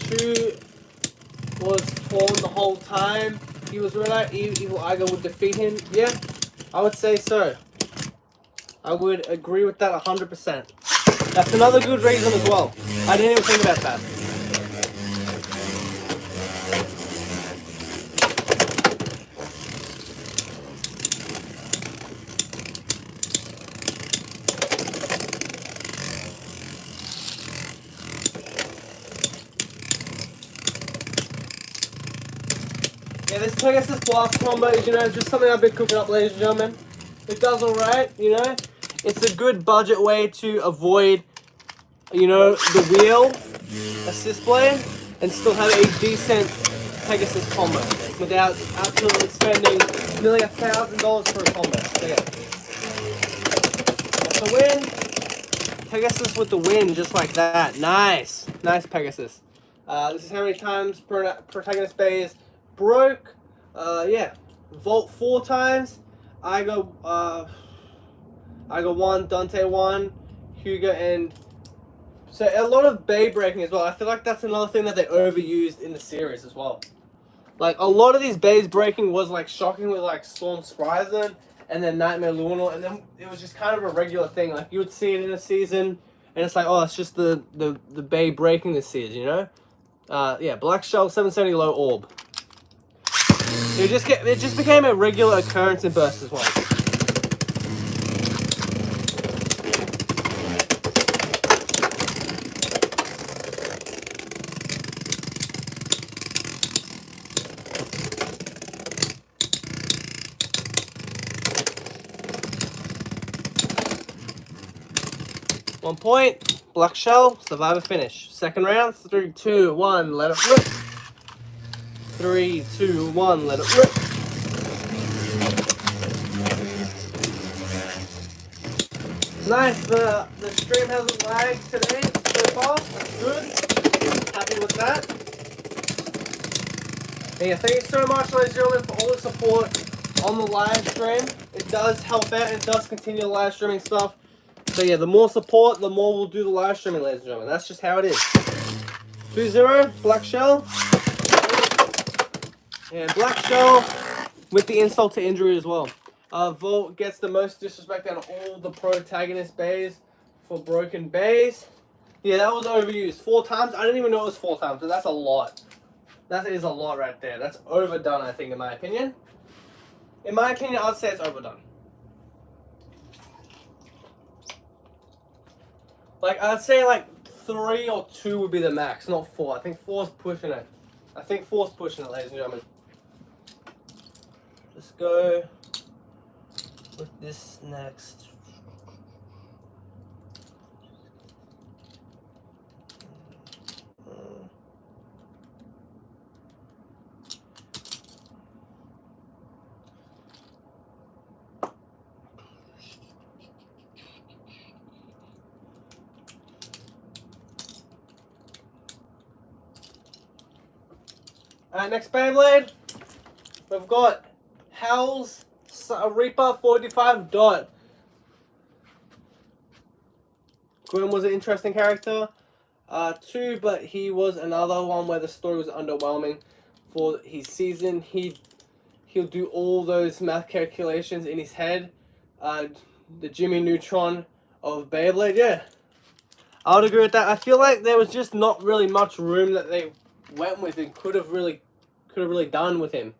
Shu was torn the whole time. He was right. Evil Iger would defeat him. Yeah, I would say so. I would agree with that 100%. That's another good reason as well. I didn't even think about that. Yeah, this Pegasus Blast combo is, just something I've been cooking up, ladies and gentlemen. It does alright, It's a good budget way to avoid, the wheel assist blade and still have a decent Pegasus combo without absolutely spending nearly $1,000 for a combo. So yeah. That's the win. Pegasus with the win, just like that. Nice. Nice Pegasus. This is how many times Protagonist Bays broke. Yeah. Volt 4 times. Iger 1, Dante 1, Hugo, and so a lot of Bay breaking as well. I feel like that's another thing that they overused in the series as well. Like a lot of these Bays breaking was like shocking with like Storm Spryzen and then Nightmare Lunar, and then it was just kind of a regular thing. Like you would see it in a season, and it's like, oh, it's just the Bay breaking this season, Yeah, Black Shell 770 low orb. It just became a regular occurrence in bursts as well. One point, Black Shell, Survivor finish. Second round, 3, 2, 1, let it rip. 3, 2, 1, let it rip. Nice, the stream hasn't lagged today so far, that's good. Happy with that. And yeah, thank you so much, ladies and gentlemen, for all the support on the live stream. It does help out, it does continue the live streaming stuff. So yeah, the more support, the more we'll do the live streaming, ladies and gentlemen. That's just how it is. 2-0, Black Shell. And Black Shell with the insult to injury as well. Volt gets the most disrespect out of all the protagonist bays for broken bays. Yeah, that was overused 4 times. I didn't even know it was 4 times, so that's a lot. That is a lot right there. That's overdone, I think, in my opinion. In my opinion, I'd say it's overdone. Like, I'd say like 3 or 2 would be the max, not 4. I think 4's pushing it. I think 4's pushing it, ladies and gentlemen. Let's go with this next. Alright, next Beyblade, we've got Hell's Reaper 45 Dot. Grim was an interesting character, too, but he was another one where the story was underwhelming for his season. He'll do all those math calculations in his head. The Jimmy Neutron of Beyblade, yeah. I would agree with that. I feel like there was just not really much room that they went with and could have really done with him.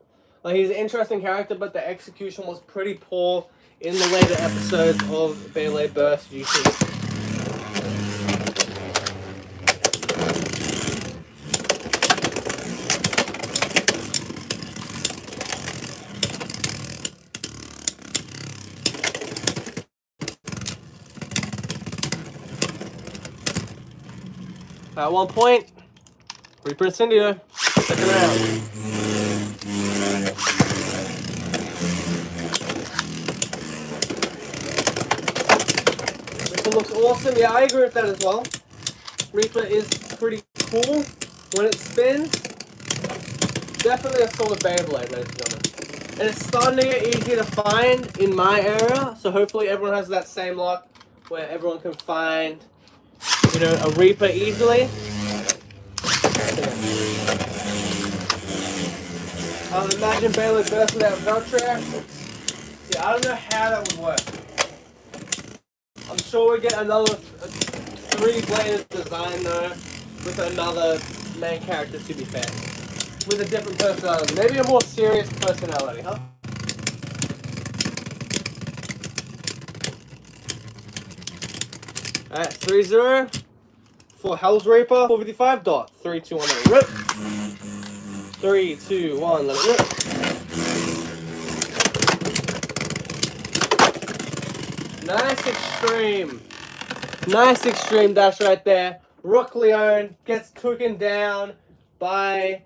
Like, he's an interesting character, but the execution was pretty poor in the later episodes of Beyblade Burst GT. At one point, Reaper Incendio, second round. This one looks awesome. Yeah, I agree with that as well. Reaper is pretty cool when it spins. Definitely a solid Beyblade, ladies and gentlemen. And it's starting to get easier to find in my area, so hopefully everyone has that same luck where everyone can find, you know, a Reaper easily. I would imagine Beyblade Burst without Veltrack. Yeah, I don't know how that would work. I'm sure we get another 3-bladed design though, with another main character, to be fair. With a different personality. Maybe a more serious personality, huh? Alright, 3-0 for Hell's Reaper 455 dot. 3, 2, 1, let it rip. 3, 2, 1, let it rip. Nice extreme. Nice extreme dash right there. Rook Leone gets taken down by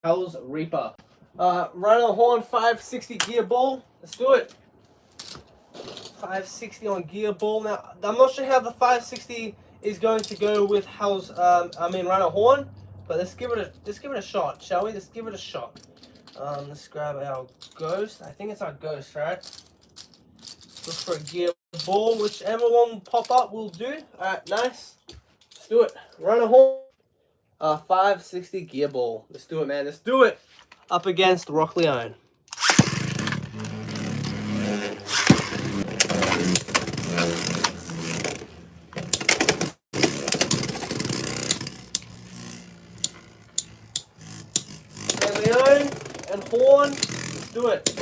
Hell's Reaper. Run on the horn, 560 gear ball. Let's do it. 560 on gear ball. Now, I'm not sure how the 560 is going to go with Hell's, run a horn, but let's give it a shot, shall we? Let's give it a shot. Let's grab our ghost. I think it's our ghost, right? Look for a gear ball, whichever one will pop up will do. Alright, nice. Let's do it. Run a horn. 560 gear ball. Let's do it, man. Let's do it. Up against Rock Leone. Okay, Leone and horn. Let's do it.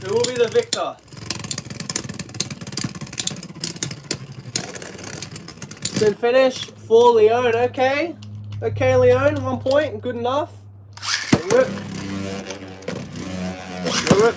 Who will be the victor? Spin finish for Leone. Okay. Okay, Leone. 1 point. Good enough. Rip. Rip.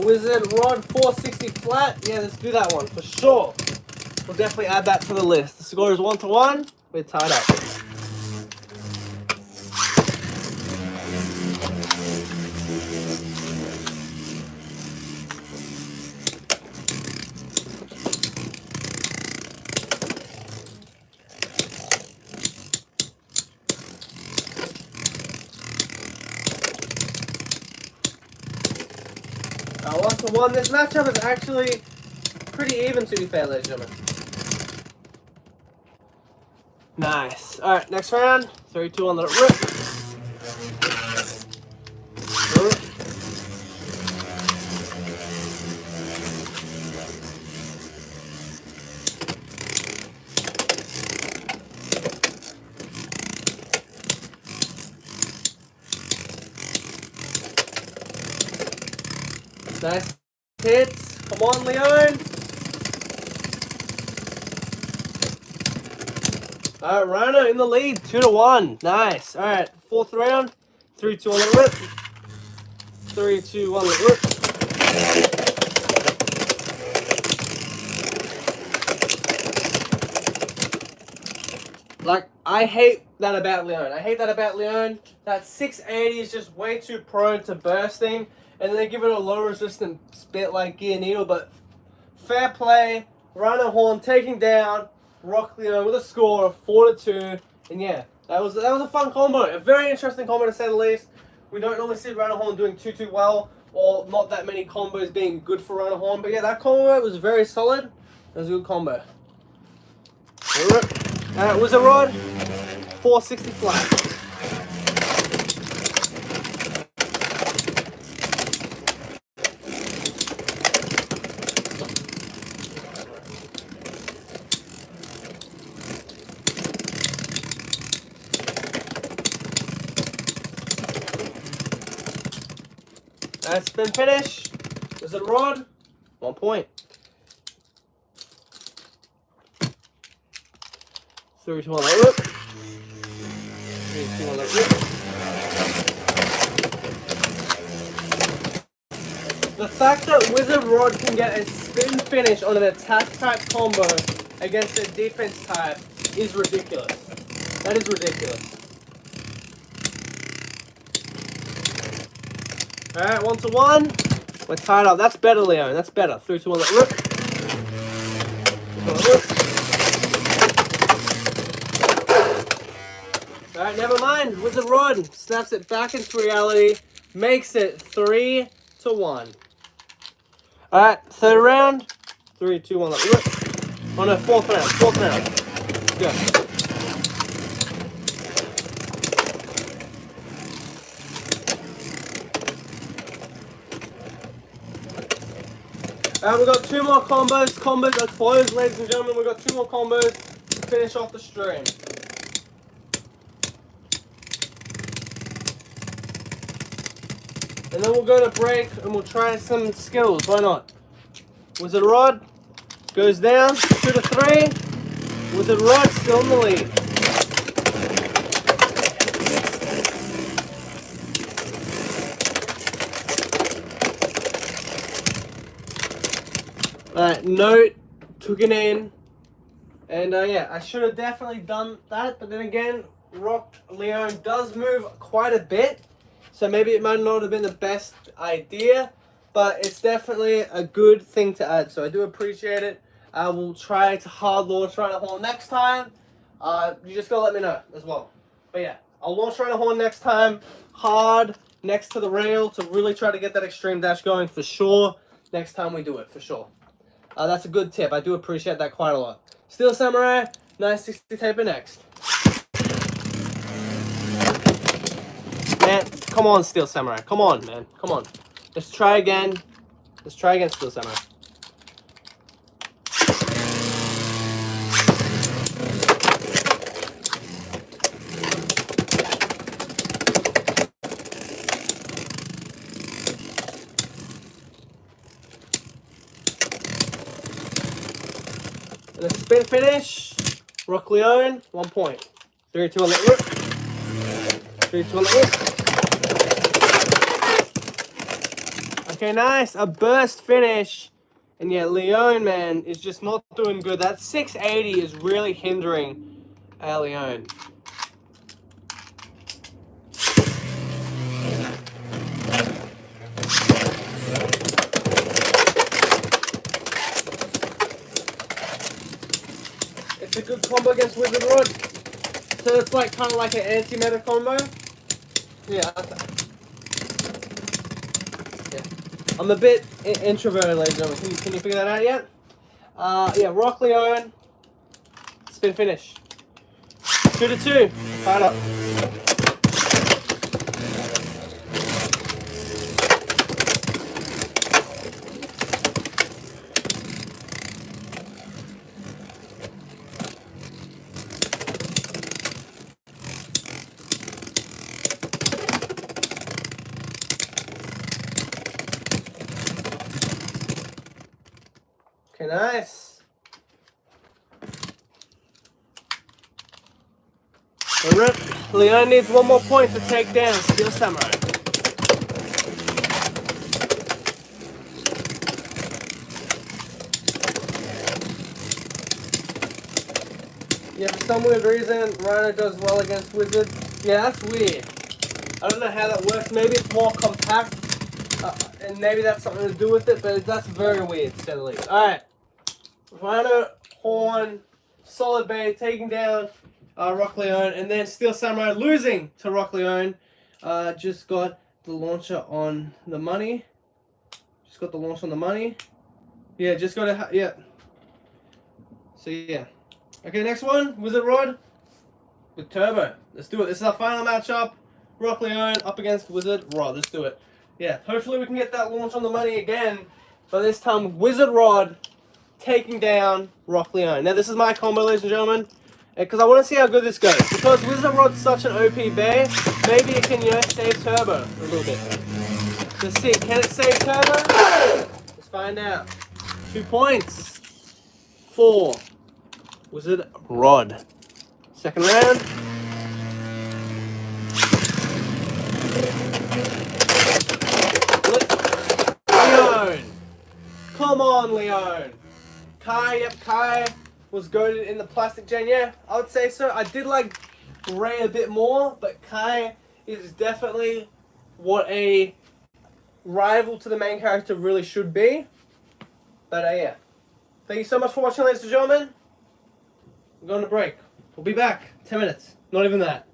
Wizard Rod 460 flat. Yeah, let's do that one for sure. We'll definitely add that to the list. The score is 1-1. We're tied up. Now, 1-1. This matchup is actually pretty even, to be fair, ladies and gentlemen. Nice. Alright, next round. 3, 2, 1, let it rip. Rip. Nice hits. Come on, Leone. All right, Rhino in the lead, 2-1. Nice. All right, fourth round. 3, 2, 1, let it rip. 3, 2, 1, let it rip. Like, I hate that about Leone. I hate that about Leone. That 680 is just way too prone to bursting. And then they give it a low resistance bit like Gear Needle. But fair play. Rhino Horn taking down Rock Leone with a score of 4-2. And yeah, that was a fun combo. A very interesting combo to say the least. We don't normally see Rhino Horn doing too well. Or not that many combos being good for Rhino Horn. But yeah, that combo was very solid. It was a good combo. It was a rod, 460 flat. That's been finished. Is it a rod? 1 point. 3, 2, 1, let it rip. 3, 2, 1, let it rip. The fact that Wizard Rod can get a spin finish on an attack type combo against a defense type is ridiculous. That is ridiculous. Alright, 1-1. We're tied up. That's better, Leone. That's better. 3, 2, 1, let it rip. 3, 2, 1, let it rip. Alright, never mind. Wizard Rod snaps it back into reality. Makes it 3-1. Alright, third round. 3, 2, 1, let it rip. Oh no, fourth round. Fourth round. Go. Alright, we've got 2 more combos. Combos are closed, ladies and gentlemen. We've got 2 more combos to finish off the stream. And then we'll go to break and we'll try some skills. Why not? Wizard Rod goes down 2-3. Wizard Rod still in the lead. Alright, Note took it in. And yeah, I should have definitely done that. But then again, Rock Leone does move quite a bit. So maybe it might not have been the best idea, but it's definitely a good thing to add. So I do appreciate it. I will try to hard launch Rhino Horn next time. You just gotta let me know as well. But yeah, I'll launch Rhino Horn next time. Hard next to the rail to really try to get that extreme dash going for sure. Next time we do it, for sure. That's a good tip. I do appreciate that quite a lot. Steel Samurai, 960 taper next. Man, come on, Steel Samurai. Come on, man. Come on. Let's try again. Let's try again, Steel Samurai. And a spin finish. Rock Leone, 1 point. 3, 2, 1, let it rip. 3, 2, 1, let it rip. Okay, nice. A burst finish. And yeah, Leone, man, is just not doing good. That 680 is really hindering Leone. It's a good combo against Wizard Rod. So it's like kind of like an anti-meta combo. Yeah. I'm a bit introverted, ladies and gentlemen. Can you figure that out yet? Yeah, Rock Leone. Spin finish. 2-2. Tied up. Okay, nice. Leone needs one more point to take down Steel Samurai. Yeah, for some weird reason, Rhino does well against Wizard. Yeah, that's weird. I don't know how that works. Maybe it's more compact, and maybe that's something to do with it, but that's very weird, to say the least. Alright. Rhino, Horn, Solid Bay taking down Rock Leone, and then Steel Samurai losing to Rock Leone. Just got the launcher on the money. Just got the launch on the money. Yeah, just got to, yeah. So, yeah. Okay, next one, Wizard Rod with Turbo. Let's do it. This is our final matchup. Rock Leone up against Wizard Rod. Let's do it. Yeah, hopefully we can get that launch on the money again. But this time, Wizard Rod taking down Rock Leone. Now, this is my combo, ladies and gentlemen. Because I want to see how good this goes. Because Wizard Rod's such an OP bear, maybe it can, save Turbo a little bit. Let's see. Can it save Turbo? Let's find out. 2 points for Wizard Rod. Second round. Leone. Come on, Leone. Kai was goated in the plastic gen. Yeah, I would say so. I did like Ray a bit more, but Kai is definitely what a rival to the main character really should be. But yeah. Thank you so much for watching, ladies and gentlemen. We're going to break. We'll be back. 10 minutes. Not even that.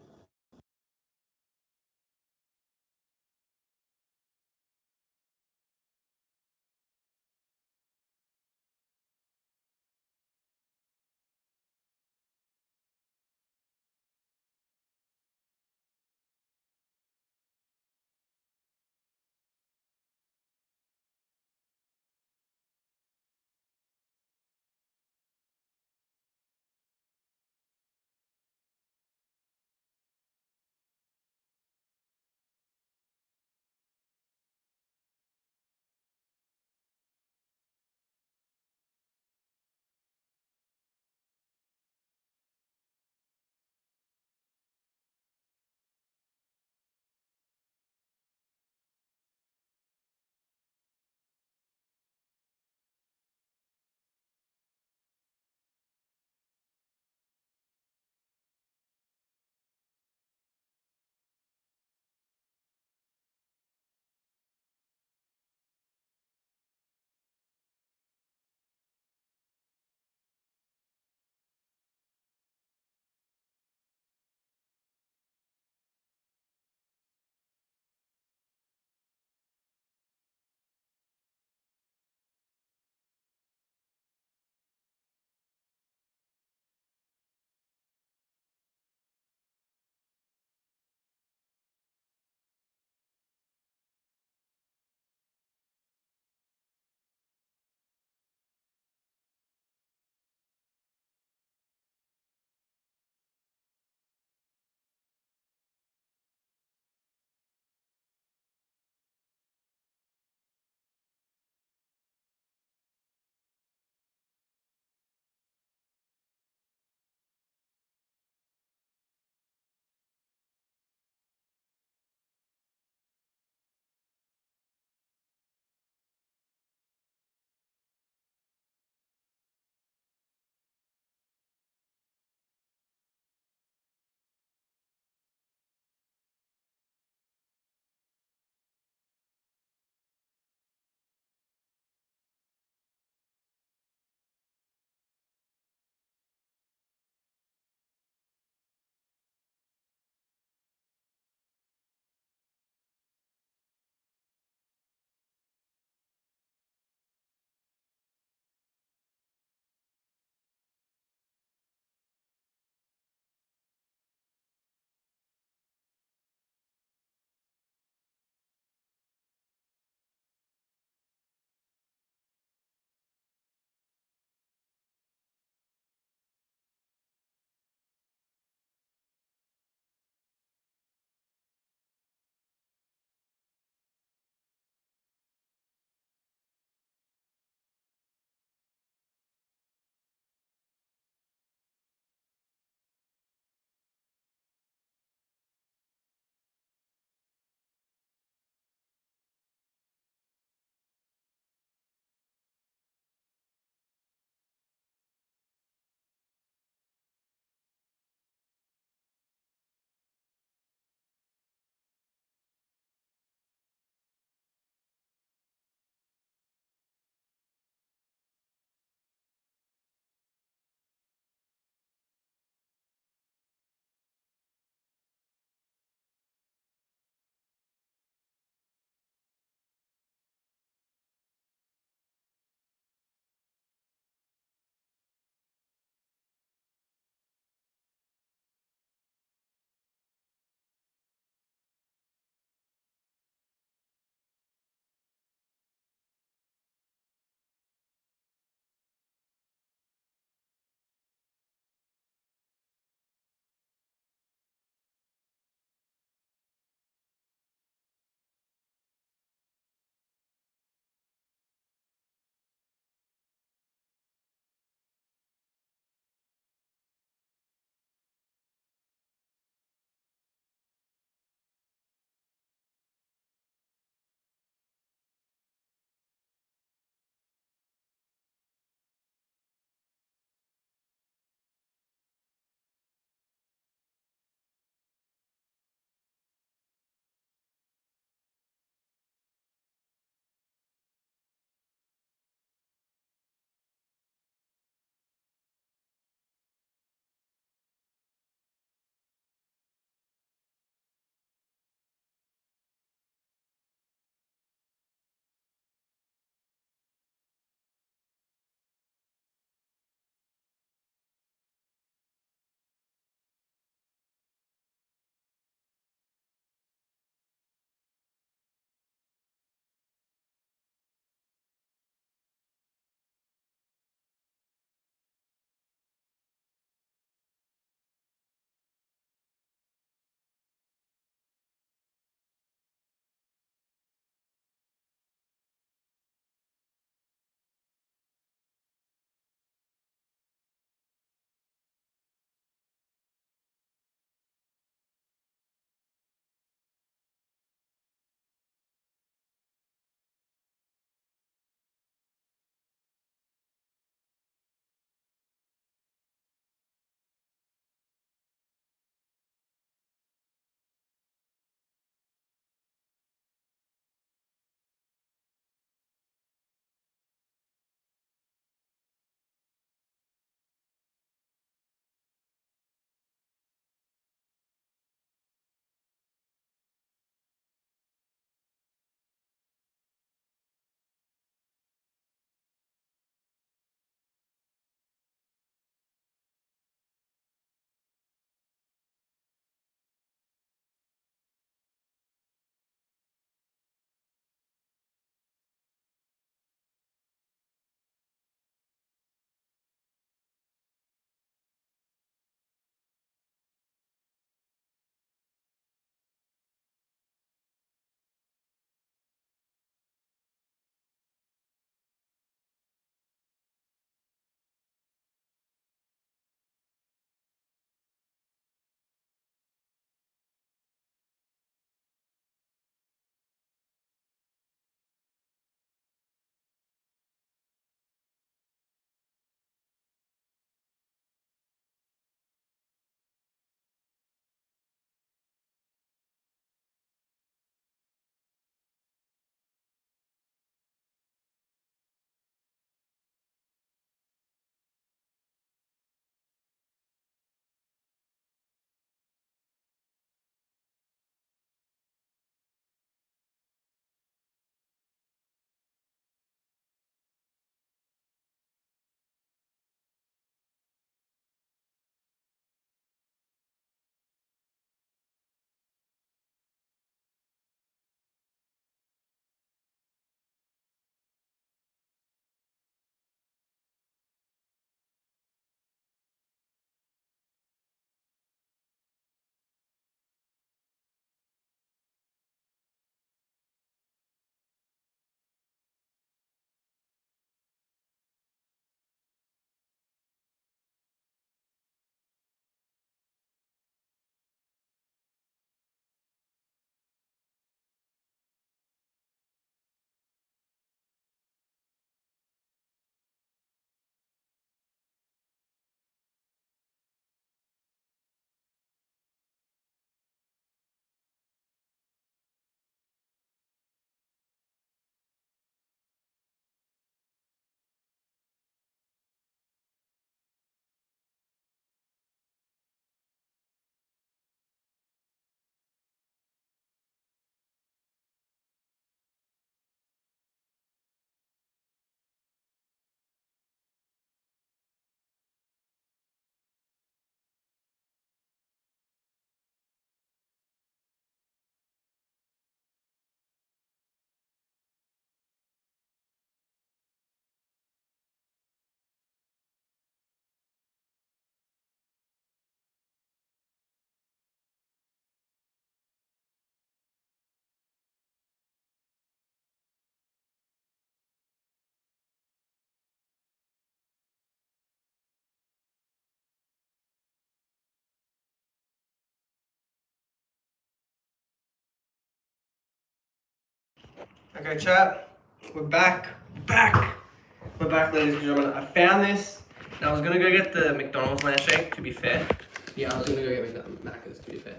Okay, chat. We're back. We're back, ladies and gentlemen. I found this. And I was gonna go get the McDonald's man shake, to be fair. Yeah, I was gonna go get Macca's, to be fair.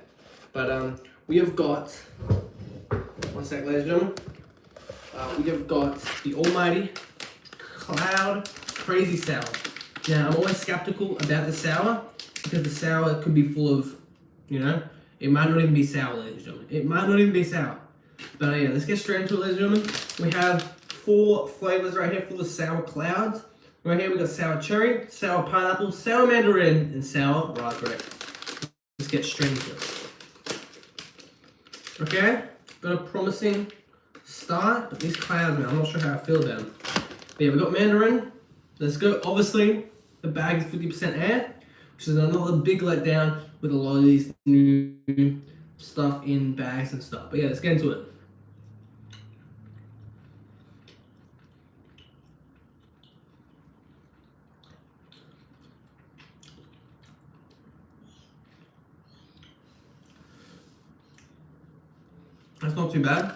But we have got, one sec, ladies and gentlemen. We have got the almighty Cloud Crazy Sour. Now, I'm always skeptical about the sour because the sour could be full of, you know, it might not even be sour, ladies and gentlemen. It might not even be sour. But yeah, let's get straight into it, ladies and gentlemen. We have 4 flavors right here for the sour clouds. Right here we got sour cherry, sour pineapple, sour mandarin, and sour raspberry. Let's get straight into it. Okay, got a promising start, but these clouds, man, I'm not sure how I feel about them. But yeah, we got mandarin. Let's go. Obviously, the bag is 50% air, which is another big letdown with a lot of these new stuff in bags and stuff. But yeah, let's get into it. That's not too bad.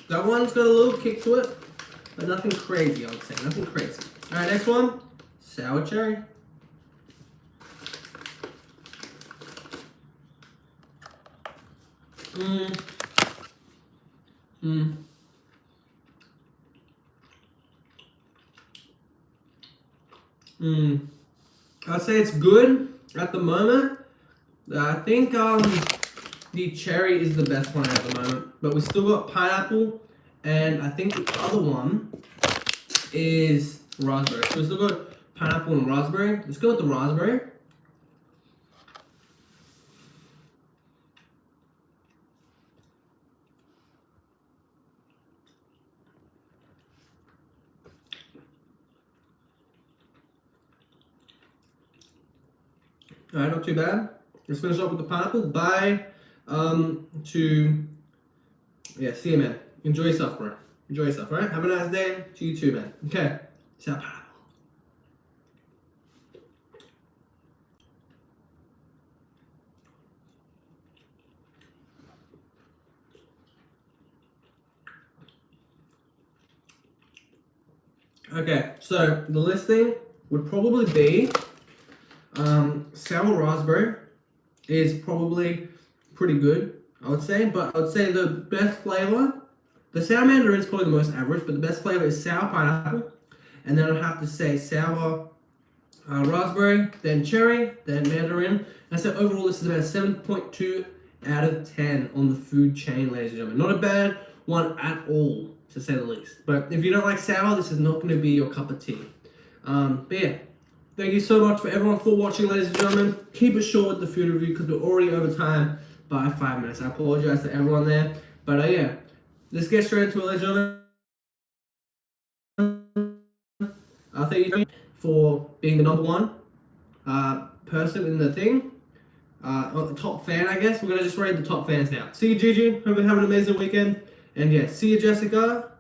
That one's got a little kick to it, but nothing crazy, I would say. Nothing crazy. Alright, next one. Sour cherry. I'd say it's good at the moment. I think the cherry is the best one at the moment, but we still got pineapple, and I think the other one is raspberry. So we still got pineapple and raspberry. Let's go with the raspberry. Alright, not too bad. Let's finish off with the pineapple. Bye to, yeah, see you, man. Enjoy yourself, bro. Enjoy yourself, alright? Have a nice day. To you too, man. Okay. Sour pineapple. Okay, so the listing would probably be sour raspberry is probably pretty good, I would say, but I would say the best flavor, the sour mandarin is probably the most average, but the best flavor is sour pineapple, and then I'd have to say sour raspberry, then cherry, then mandarin. And so overall this is about 7.2 out of 10 on the food chain, ladies and gentlemen. Not a bad one at all, to say the least. But if you don't like sour, this is not going to be your cup of tea. But yeah, thank you so much for everyone for watching, ladies and gentlemen. Keep it short with the food review because we're already over time by 5 minutes. I apologize to everyone there. But yeah, let's get straight into it, ladies and gentlemen. Thank you for being the #1 person in the thing. Top fan, I guess. We're going to just rate the top fans now. See you, Gigi. Hope you have an amazing weekend. And yeah, see you, Jessica,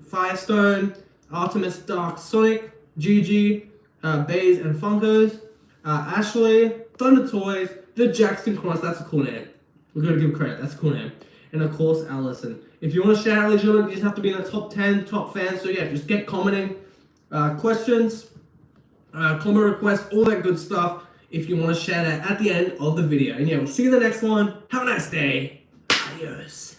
Firestone, Artemis Dark Sonic, Gigi, Bays and Funkos, Ashley, Thunder Toys, the Jackson Cross, that's a cool name. We're going to give credit, that's a cool name. And of course, Allison. If you want to shout out, ladies and gentlemen, you just have to be in the top 10 top fans. So yeah, just get commenting, questions, comment requests, all that good stuff if you want to shout out at the end of the video. And yeah, we'll see you in the next one. Have a nice day. Adios.